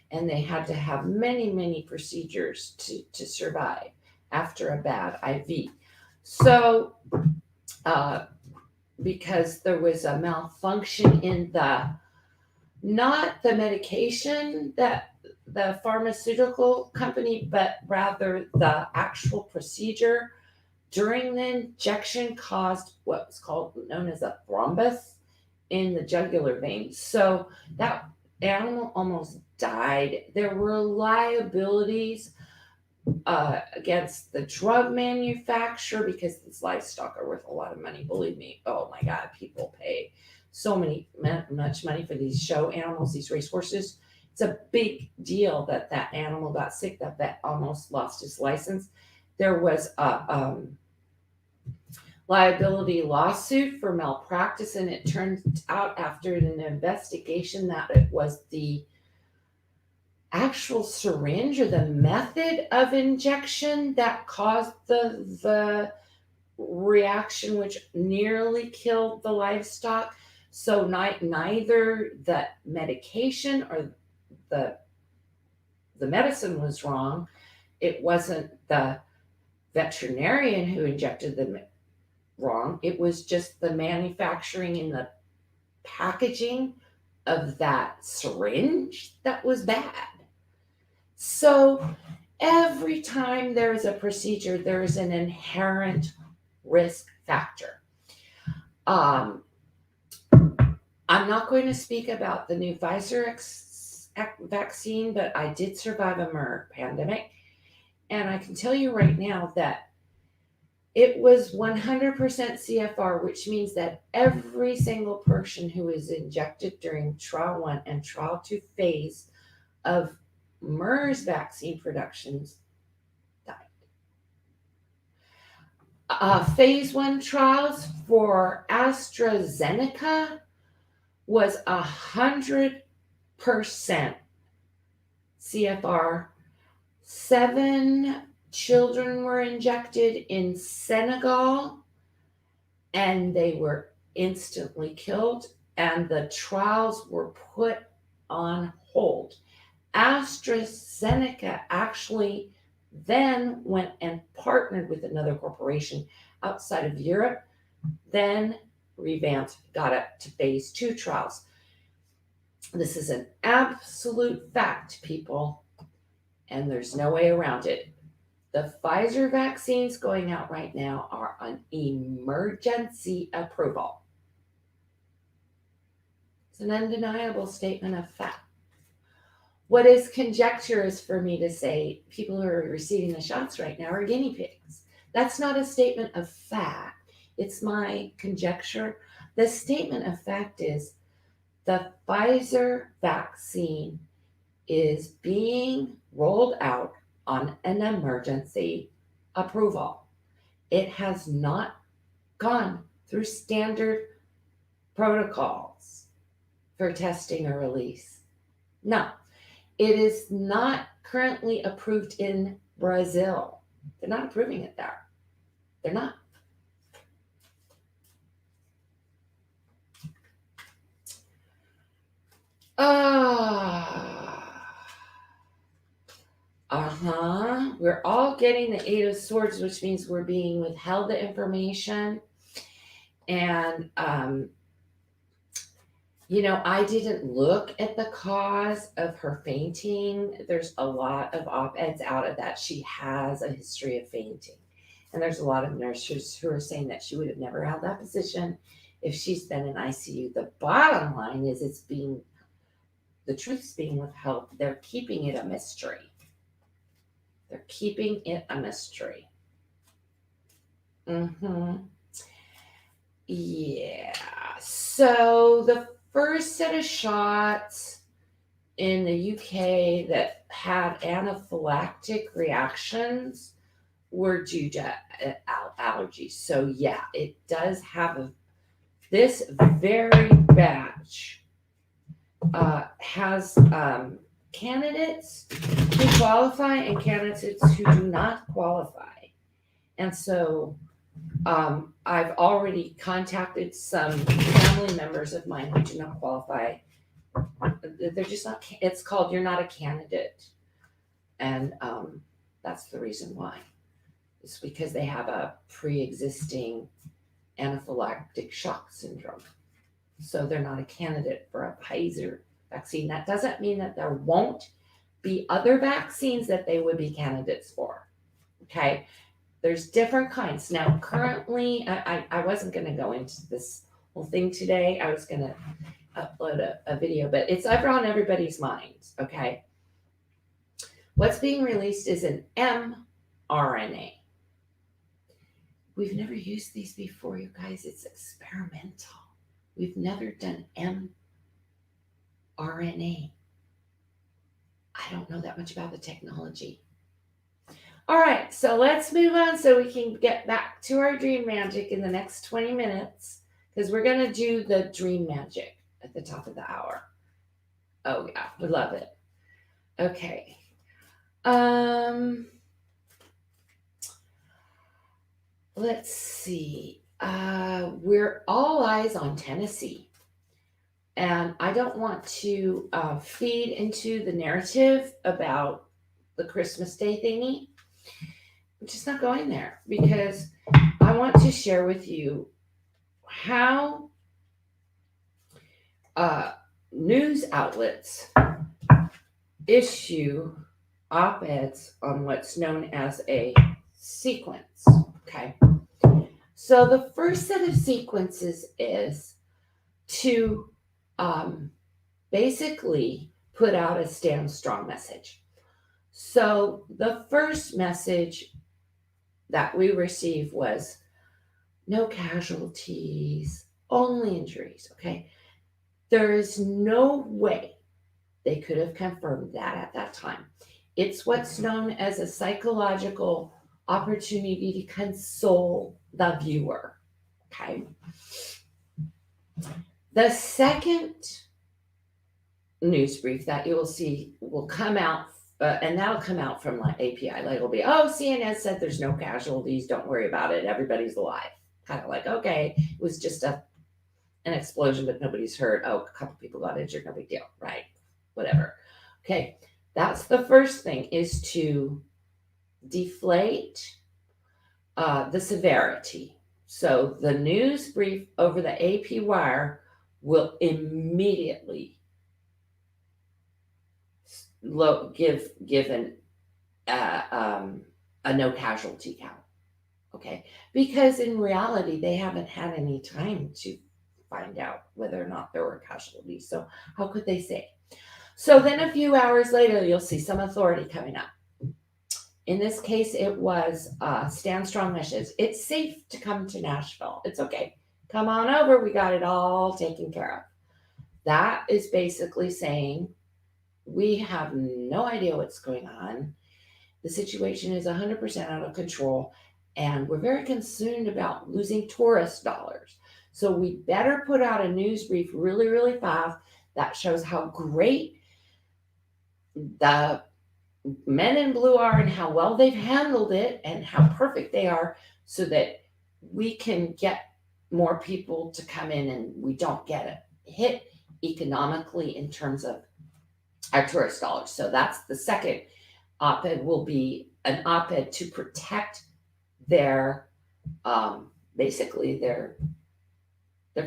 And they had to have many, many procedures to survive after a bad IV. So, because there was a malfunction in not the medication that the pharmaceutical company, but rather the actual procedure during the injection caused what was known as a thrombus in the jugular vein. So that animal almost died. There were liabilities against the drug manufacturer because these livestock are worth a lot of money. Believe me, oh my God, people pay so much money for these show animals, these racehorses. It's a big deal that animal got sick, that vet almost lost his license. There was a liability lawsuit for malpractice, and it turned out after an investigation that it was the actual syringe or the method of injection that caused the reaction, which nearly killed the livestock. So neither the medication or the medicine was wrong. It wasn't the veterinarian who injected them wrong. It was just the manufacturing and the packaging of that syringe that was bad. So every time there is a procedure, there is an inherent risk factor. I'm not going to speak about the new Pfizer vaccine, but I did survive a MERS pandemic. And I can tell you right now that it was 100% CFR, which means that every single person who was injected during trial 1 and trial 2 phase of MERS vaccine productions died. Phase 1 trials for AstraZeneca was 100% CFR. 7 children were injected in Senegal and they were instantly killed, and the trials were put on hold. AstraZeneca actually then went and partnered with another corporation outside of Europe, then revamped, got up to phase 2 trials. This is an absolute fact, people, and there's no way around it. The Pfizer vaccines going out right now are on emergency approval. It's an undeniable statement of fact. What is conjecture is for me to say people who are receiving the shots right now are guinea pigs. That's not a statement of fact. It's my conjecture. The statement of fact is the Pfizer vaccine is being rolled out on an emergency approval. It has not gone through standard protocols for testing or release. No. It is not currently approved in Brazil. They're not approving it there. They're not. We're all getting the 8 of Swords, which means we're being withheld the information. And I didn't look at the cause of her fainting. There's a lot of op-eds out of that. She has a history of fainting. And there's a lot of nurses who are saying that she would have never held that position if she's been in ICU. The bottom line is the truth's being withheld. They're keeping it a mystery. They're keeping it a mystery. Yeah. So the first set of shots in the UK that had anaphylactic reactions were due to allergies. So yeah, it does have this very batch has candidates who qualify and candidates who do not qualify. And so I've already contacted some family members of mine who do not qualify. They're just not, it's called You're Not a Candidate. And that's the reason why. It's because they have a pre-existing anaphylactic shock syndrome. So they're not a candidate for a Pfizer vaccine. That doesn't mean that there won't be other vaccines that they would be candidates for. Okay. There's different kinds. Now, currently, I wasn't going to go into this whole thing today. I was going to upload a video, but it's ever on everybody's minds. Okay. What's being released is an mRNA. We've never used these before, you guys. It's experimental. We've never done mRNA. I don't know that much about the technology. All right, so let's move on so we can get back to our dream magic in the next 20 minutes because we're going to do the dream magic at the top of the hour. Oh, yeah, we love it. Okay. Let's see. We're all eyes on Tennessee. And I don't want to feed into the narrative about the Christmas Day thingy. I'm just not going there because I want to share with you how news outlets issue op-eds on what's known as a sequence. Okay. So the first set of sequences is to basically put out a stand strong message. So the first message that we received was no casualties, only injuries. Okay. There is no way they could have confirmed that at that time. It's what's known as a psychological opportunity to console the viewer. Okay. The second news brief that you will see will come out, and that'll come out from like API. Like it'll be, oh, CNN said there's no casualties. Don't worry about it. Everybody's alive. Kind of like, okay, it was just an explosion, but nobody's hurt. Oh, a couple people got injured. No big deal, right? Whatever. Okay, that's the first thing, is to deflate the severity. So the news brief over the AP wire will immediately give a no casualty count. Okay, because in reality they haven't had any time to find out whether or not there were casualties. So how could they say? So then a few hours later, you'll see some authority coming up. In this case, it was Stand Strong Wishes. It's safe to come to Nashville. It's okay. Come on over. We got it all taken care of. That is basically saying we have no idea what's going on. The situation is 100% out of control, and we're very concerned about losing tourist dollars. So we better put out a news brief really, really fast that shows how great the men in blue are and how well they've handled it and how perfect they are, so that we can get more people to come in and we don't get hit economically in terms of our tourist dollars. So that's the second op-ed, will be an op-ed to protect their basically their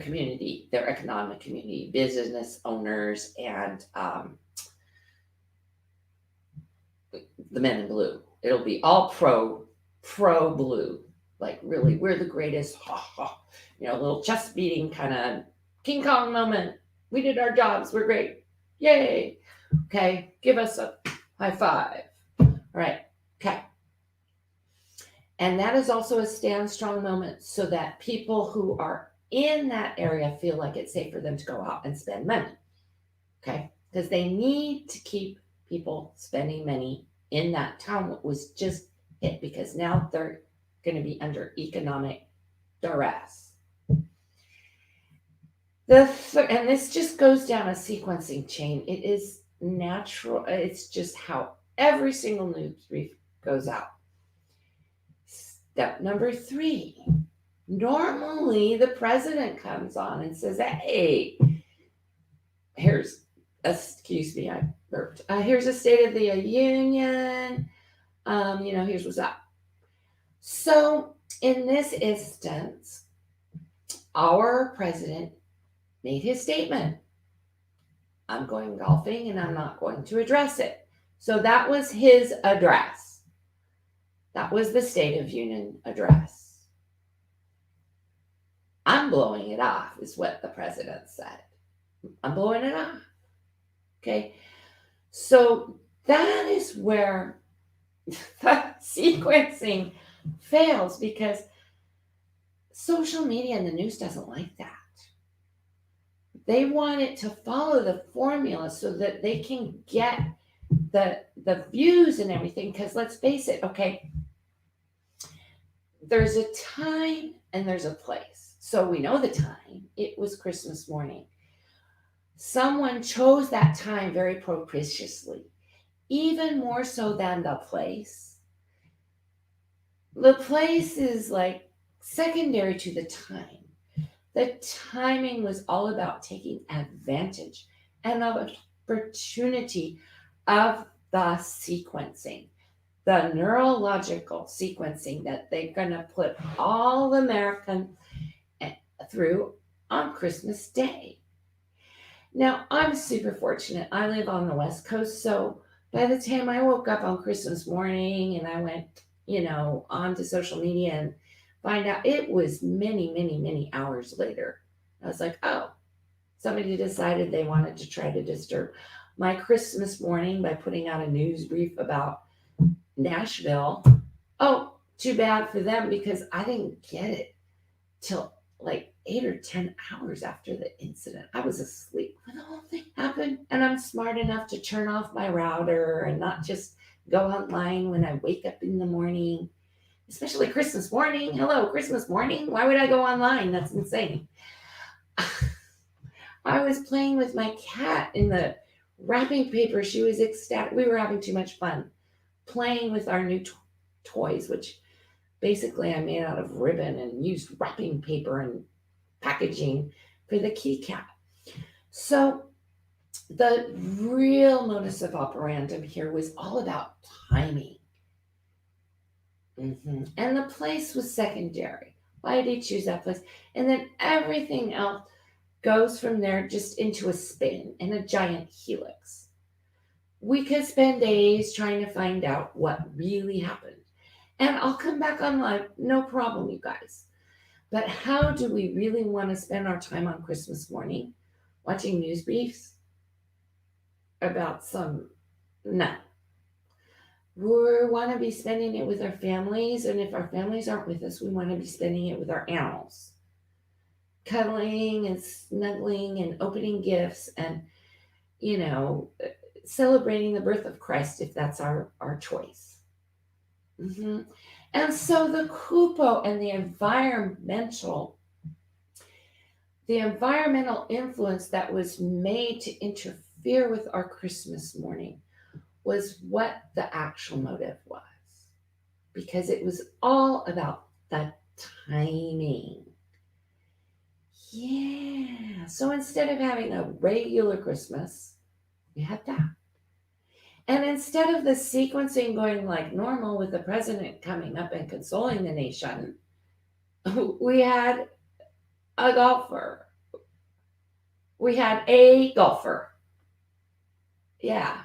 community, their economic community, business owners, and the men in blue. It'll be all pro blue. Like, really, we're the greatest. Ha ha. Little chest beating kind of King Kong moment. We did our jobs. We're great. Yay. Okay. Give us a high five. All right. Okay. And that is also a stand strong moment so that people who are in that area feel like it's safe for them to go out and spend money. Okay. Because they need to keep people spending money in that town that was just hit, because now they're going to be under economic duress. And this just goes down a sequencing chain. It is natural. It's just how every single news brief goes out. Step number 3. Normally, the president comes on and says, hey, here's, excuse me, I burped. Here's a State of the Union. Here's what's up. So, in this instance, our president made his statement. I'm going golfing and I'm not going to address it. So that was his address. That was the State of Union address. I'm blowing it off, is what the president said. I'm blowing it off. Okay. So that is where the sequencing fails, because social media and the news doesn't like that. They want it to follow the formula so that they can get the views and everything. Because let's face it, okay, there's a time and there's a place. So we know the time. It was Christmas morning. Someone chose that time very propitiously, even more so than the place. The place is like secondary to the time. The timing was all about taking advantage and opportunity of the sequencing, the neurological sequencing that they're going to put all Americans through on Christmas Day. Now, I'm super fortunate. I live on the West Coast, so by the time I woke up on Christmas morning and I went, onto social media and find out, it was many, many, many hours later. I was like, oh, somebody decided they wanted to try to disturb my Christmas morning by putting out a news brief about Nashville. Oh, too bad for them, because I didn't get it till like 8 or 10 hours after the incident. I was asleep when the whole thing happened, and I'm smart enough to turn off my router and not just go online when I wake up in the morning, especially Christmas morning. Hello, Christmas morning. Why would I go online? That's insane. I was playing with my cat in the wrapping paper. She was ecstatic. We were having too much fun playing with our new toys, which basically I made out of ribbon and used wrapping paper and packaging for the kitty cat. So the real modus of operandum here was all about timing. And the place was secondary. Why did he choose that place? And then everything else goes from there just into a spin and a giant helix. We could spend days trying to find out what really happened. And I'll come back on live, no problem, you guys. But how do we really want to spend our time on Christmas morning watching news briefs about no. We want to be spending it with our families, and if our families aren't with us, we want to be spending it with our animals. Cuddling and snuggling and opening gifts and, celebrating the birth of Christ, if that's our choice. And so the cupo and the environmental influence that was made to interfere with our Christmas morning was what the actual motive was, because it was all about the timing. Yeah. So instead of having a regular Christmas, we had that. And instead of the sequencing going like normal with the president coming up and consoling the nation, we had a golfer. We had a golfer. Yeah.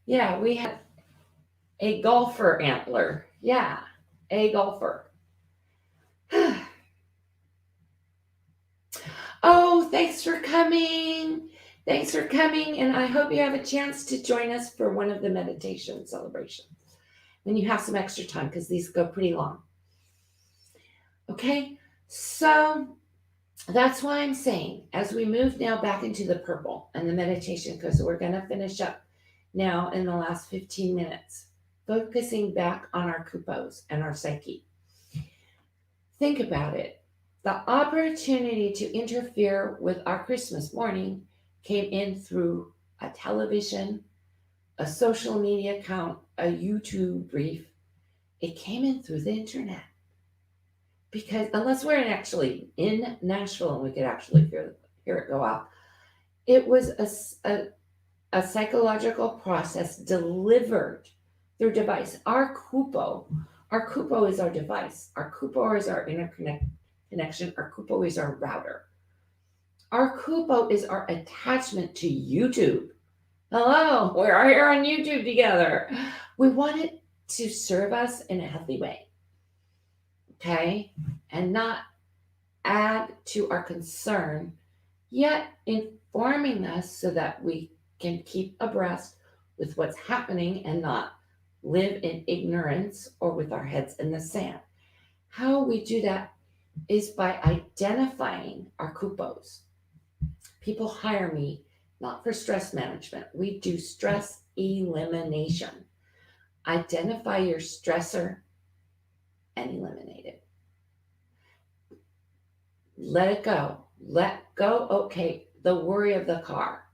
Yeah, we had a golfer antler. Yeah, a golfer. Oh, thanks for coming. Thanks for coming, and I hope you have a chance to join us for one of the meditation celebrations when you have some extra time, because these go pretty long. Okay, so that's why I'm saying, as we move now back into the purple and the meditation, because we're going to finish up now in the last 15 minutes, focusing back on our kupos and our psyche. Think about it. The opportunity to interfere with our Christmas morning came in through a television, a social media account, a YouTube brief. It came in through the internet. Because unless we're actually in Nashville and we could actually hear it go out, it was a psychological process delivered through device. Our kupo is our device. Our kupo is our connection. Our kupo is our router. Our kupo is our attachment to YouTube. Hello, we're here on YouTube together. We want it to serve us in a healthy way. Okay? And not add to our concern, yet informing us so that we can keep abreast with what's happening and not live in ignorance or with our heads in the sand. How we do that is by identifying our kupos. People hire me not for stress management. We do stress elimination. Identify your stressor and eliminate it. Let it go. Let go. Okay, the worry of the car.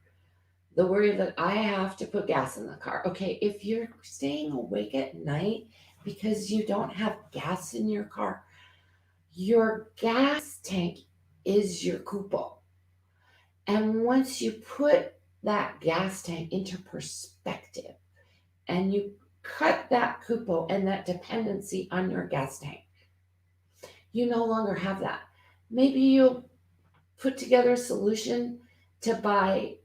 The worry of I have to put gas in the car. Okay, if you're staying awake at night because you don't have gas in your car, your gas tank is your kupo. And once you put that gas tank into perspective and you cut that kupo and that dependency on your gas tank, you no longer have that. Maybe you'll put together a solution to buy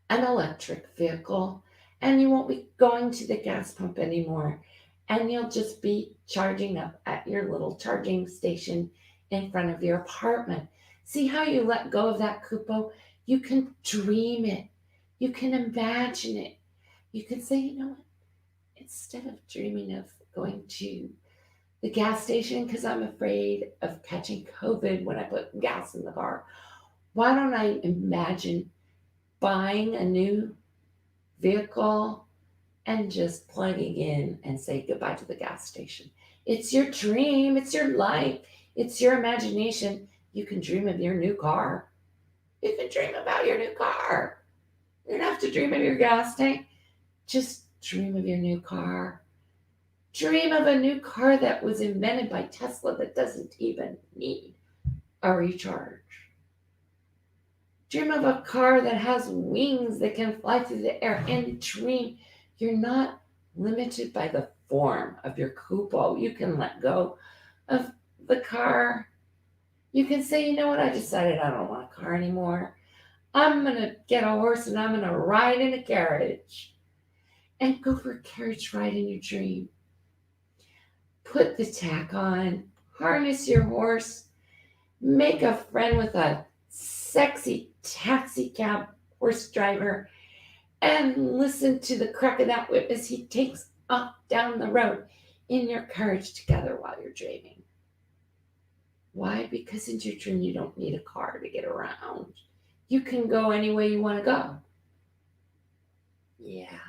an electric vehicle and you won't be going to the gas pump anymore, and you'll just be charging up at your little charging station in front of your apartment. See how you let go of that kupo? You can dream it. You can imagine it. You can say, you know what? Instead of dreaming of going to the gas station because I'm afraid of catching COVID when I put gas in the car, why don't I imagine buying a new vehicle and just plugging in and say goodbye to the gas station? It's your dream. It's your life. It's your imagination. You can dream of your new car. You can dream about your new car. You don't have to dream of your gas tank. Just dream of your new car. Dream of a new car that was invented by Tesla that doesn't even need a recharge. Dream of a car that has wings that can fly through the air, and dream. You're not limited by the form of your kupo. You can let go of the car. You can say, you know what, I decided I don't want a car anymore. I'm going to get a horse and I'm going to ride in a carriage. And go for a carriage ride in your dream. Put the tack on, harness your horse, make a friend with a sexy taxi cab horse driver, and listen to the crack of that whip as he takes off down the road in your carriage together while you're dreaming. Why? Because in your dream you don't need a car to get around. You can go any way you want to go. Yeah.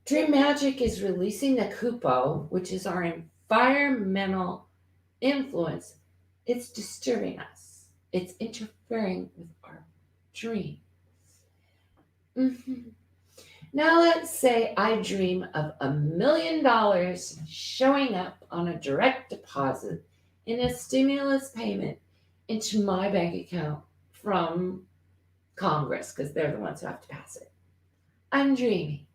Dream magic is releasing the kupo, which is our environmental influence. It's disturbing us. It's interfering with our dreams. Now let's say I dream of $1 million showing up on a direct deposit in a stimulus payment into my bank account from Congress, because they're the ones who have to pass it. I'm dreaming.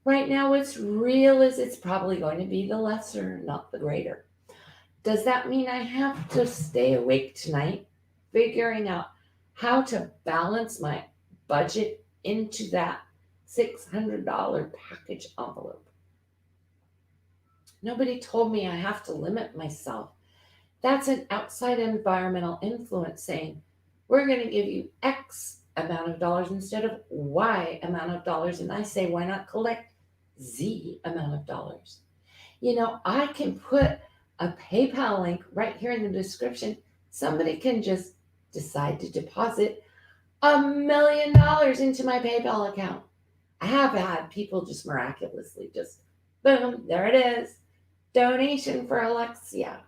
Right now, what's real is it's probably going to be the lesser, not the greater. Does that mean I have to stay awake tonight, figuring out how to balance my budget into that $600 package envelope? Nobody told me I have to limit myself. That's an outside environmental influence saying, we're going to give you X amount of dollars instead of Y amount of dollars. And I say, why not collect Z amount of dollars? I can put a PayPal link right here in the description. Somebody can just decide to deposit $1 million into my PayPal account. I have had people just miraculously just boom, there it is. Donation for Alexia.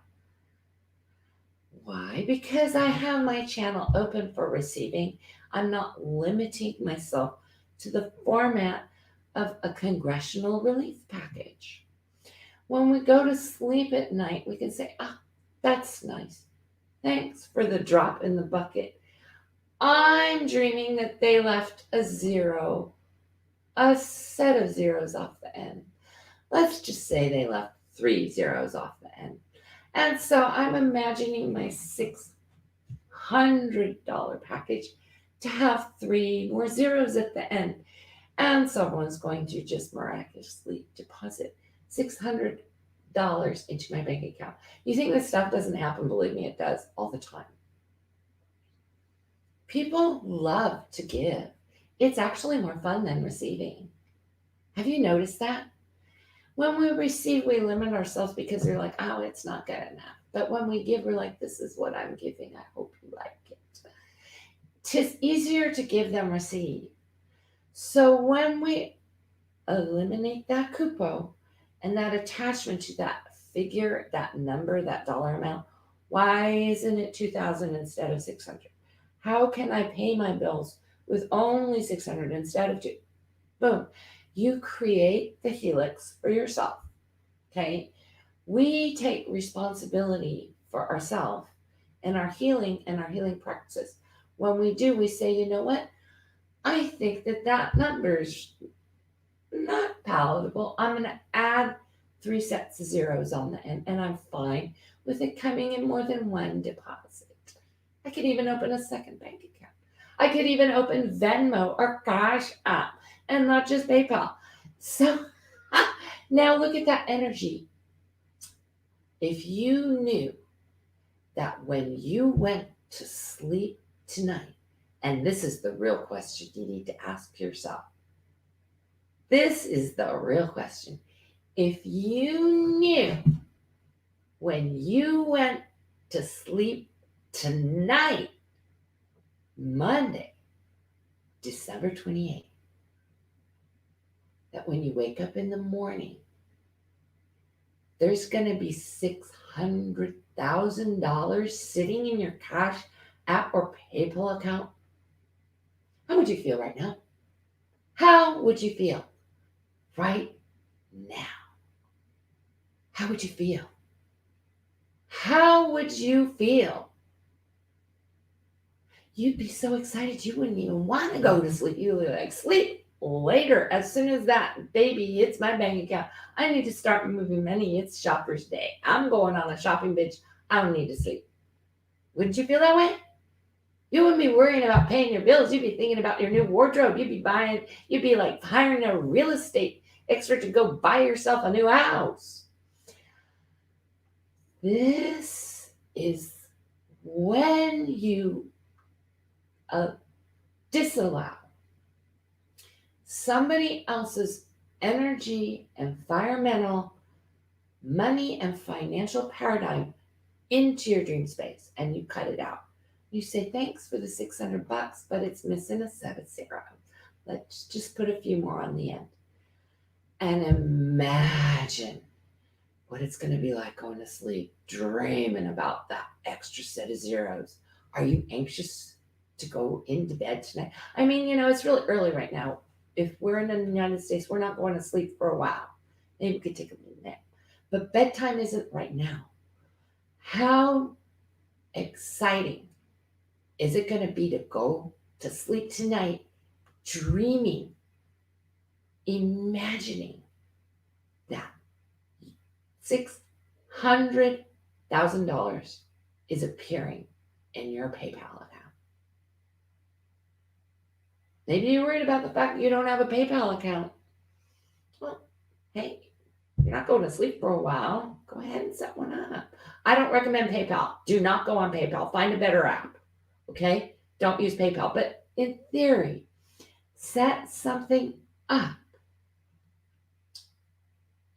Why? Because I have my channel open for receiving. I'm not limiting myself to the format of a congressional relief package. When we go to sleep at night, we can say, that's nice. Thanks for the drop in the bucket. I'm dreaming that they left a zero, a set of zeros off the end. Let's just say they left 3 zeros off the end. And so I'm imagining my $600 package to have 3 more zeros at the end. And someone's going to just miraculously deposit $600 into my bank account. You think this stuff doesn't happen? Believe me, it does all the time. People love to give. It's actually more fun than receiving. Have you noticed that? When we receive, we limit ourselves because we're like, it's not good enough. But when we give, we're like, this is what I'm giving. I hope you like it. 'Tis easier to give than receive. So when we eliminate that coupon and that attachment to that figure, that number, that dollar amount, why isn't it $2,000 instead of $600? How can I pay my bills with only $600 instead of $2,000? Boom. You create the helix for yourself. Okay? We take responsibility for ourselves and our healing practices. When we do, we say, you know what? I think that number's not palatable. I'm going to add 3 sets of zeros on the end, and I'm fine with it coming in more than one deposit. I could even open a second bank account. I could even open Venmo or Cash App and not just PayPal. So now look at that energy. If you knew that when you went to sleep tonight, and this is the real question you need to ask yourself. This is the real question. If you knew when you went to sleep tonight, Monday, December 28th, that when you wake up in the morning, there's going to be $600,000 sitting in your Cash App or PayPal account, how would you feel right now? How would you feel right now? How would you feel? How would you feel? You'd be so excited you wouldn't even want to go to sleep. You would be like, sleep later. As soon as that baby hits my bank account, I need to start moving money. It's shopper's day. I'm going on a shopping binge. I don't need to sleep. Wouldn't you feel that way? You wouldn't be worrying about paying your bills. You'd be thinking about your new wardrobe. You'd be like hiring a real estate expert to go buy yourself a new house. This is when you disallow somebody else's energy, environmental, money, and financial paradigm into your dream space, and you cut it out. You say, thanks for the $600, but it's missing a set of zeros. Let's just put a few more on the end. And imagine what it's going to be like going to sleep, dreaming about that extra set of zeros. Are you anxious to go into bed tonight? I mean, it's really early right now. If we're in the United States, we're not going to sleep for a while. Maybe we could take a little nap. But bedtime isn't right now. How exciting is it going to be to go to sleep tonight dreaming, imagining that $600,000 is appearing in your PayPal account? Maybe you're worried about the fact that you don't have a PayPal account. Well, hey, you're not going to sleep for a while. Go ahead and set one up. I don't recommend PayPal. Do not go on PayPal. Find a better app. Okay? Don't use PayPal. But in theory, set something up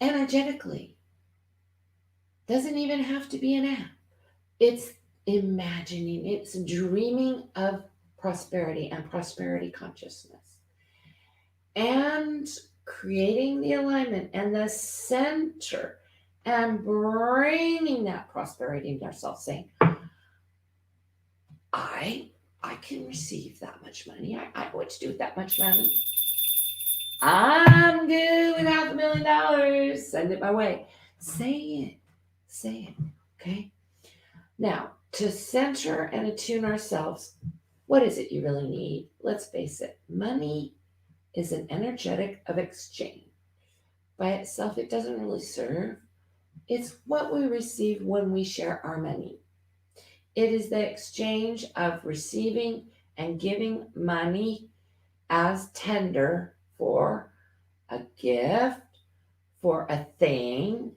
energetically. Doesn't even have to be an app. It's imagining, it's dreaming of prosperity and prosperity consciousness, and creating the alignment and the center and bringing that prosperity into ourselves, saying, I can receive that much money. I know what to do with that much money. I'm good with $500,000. Send it my way. Say it. Say it. Okay? Now, to center and attune ourselves, what is it you really need? Let's face it. Money is an energetic of exchange. By itself, it doesn't really serve. It's what we receive when we share our money. It is the exchange of receiving and giving money as tender for a gift, for a thing,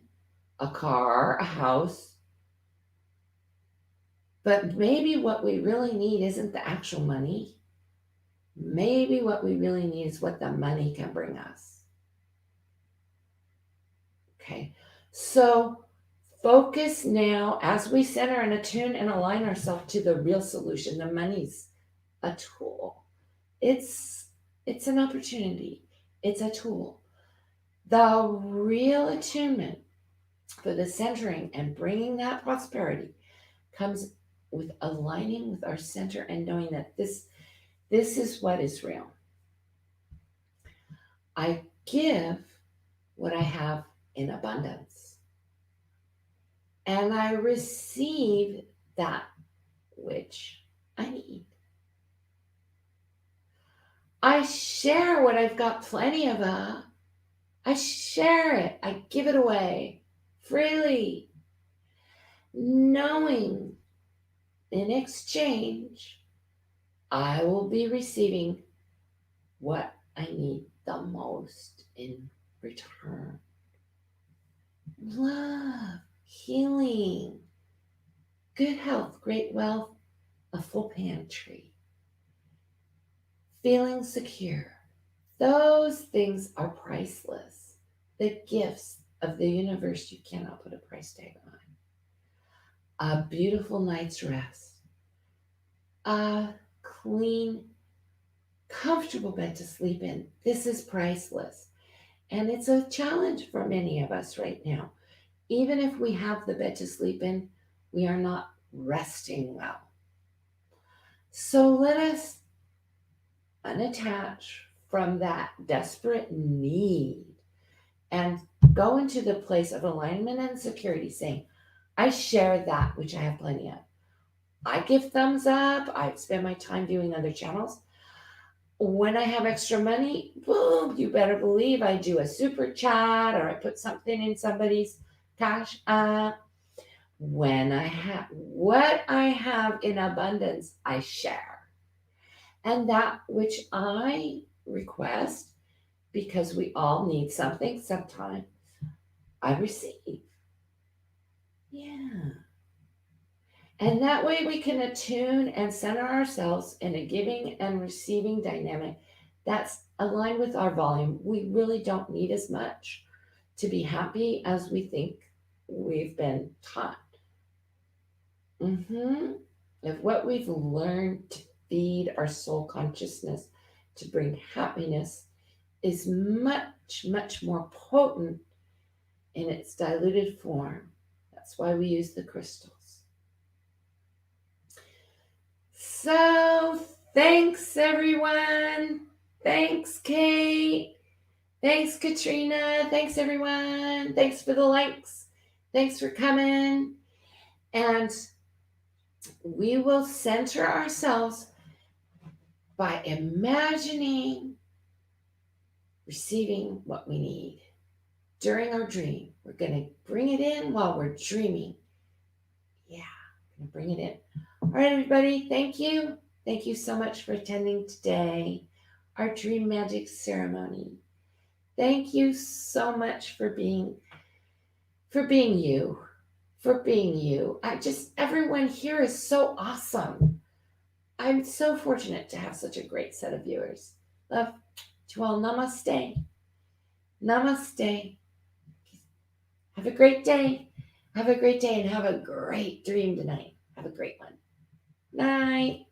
a car, a house. But maybe what we really need isn't the actual money. Maybe what we really need is what the money can bring us. Okay, so focus now as we center and attune and align ourselves to the real solution. The money's a tool. It's an opportunity. It's a tool. The real attunement for the centering and bringing that prosperity comes with aligning with our center and knowing that this is what is real. I give what I have in abundance, and I receive that which I need. I share what I've got plenty of. I share it. I give it away freely, knowing in exchange I will be receiving what I need the most in return. Love, healing, good health, great wealth, a full pantry, feeling secure. Those things are priceless. The gifts of the universe you cannot put a price tag on. A beautiful night's rest, a clean, comfortable bed to sleep in. This is priceless. And it's a challenge for many of us right now. Even if we have the bed to sleep in, we are not resting well. So let us unattach from that desperate need and go into the place of alignment and security, saying, I share that which I have plenty of. I give thumbs up. I spend my time viewing other channels. When I have extra money, boom, you better believe I do a super chat or I put something in somebody's cash app. When I have what I have in abundance, I share. And that which I request, because we all need something sometime, I receive. Yeah. And that way we can attune and center ourselves in a giving and receiving dynamic that's aligned with our volume. We really don't need as much to be happy as we think we've been taught. If what we've learned to feed our soul consciousness to bring happiness is much, much more potent in its diluted form. That's why we use the crystals. So, thanks everyone. Thanks, Kate. Thanks, Katrina. Thanks, everyone. Thanks for the likes. Thanks for coming. And we will center ourselves by imagining receiving what we need during our dream. We're going to bring it in while we're dreaming. Yeah, I'm going to bring it in. All right, everybody. Thank you. Thank you so much for attending today, our Dream Magic ceremony. Thank you so much for being you. Everyone here is so awesome. I'm so fortunate to have such a great set of viewers. Love to all. Namaste. Namaste. Have a great day. Have a great day and have a great dream tonight. Have a great one. Night.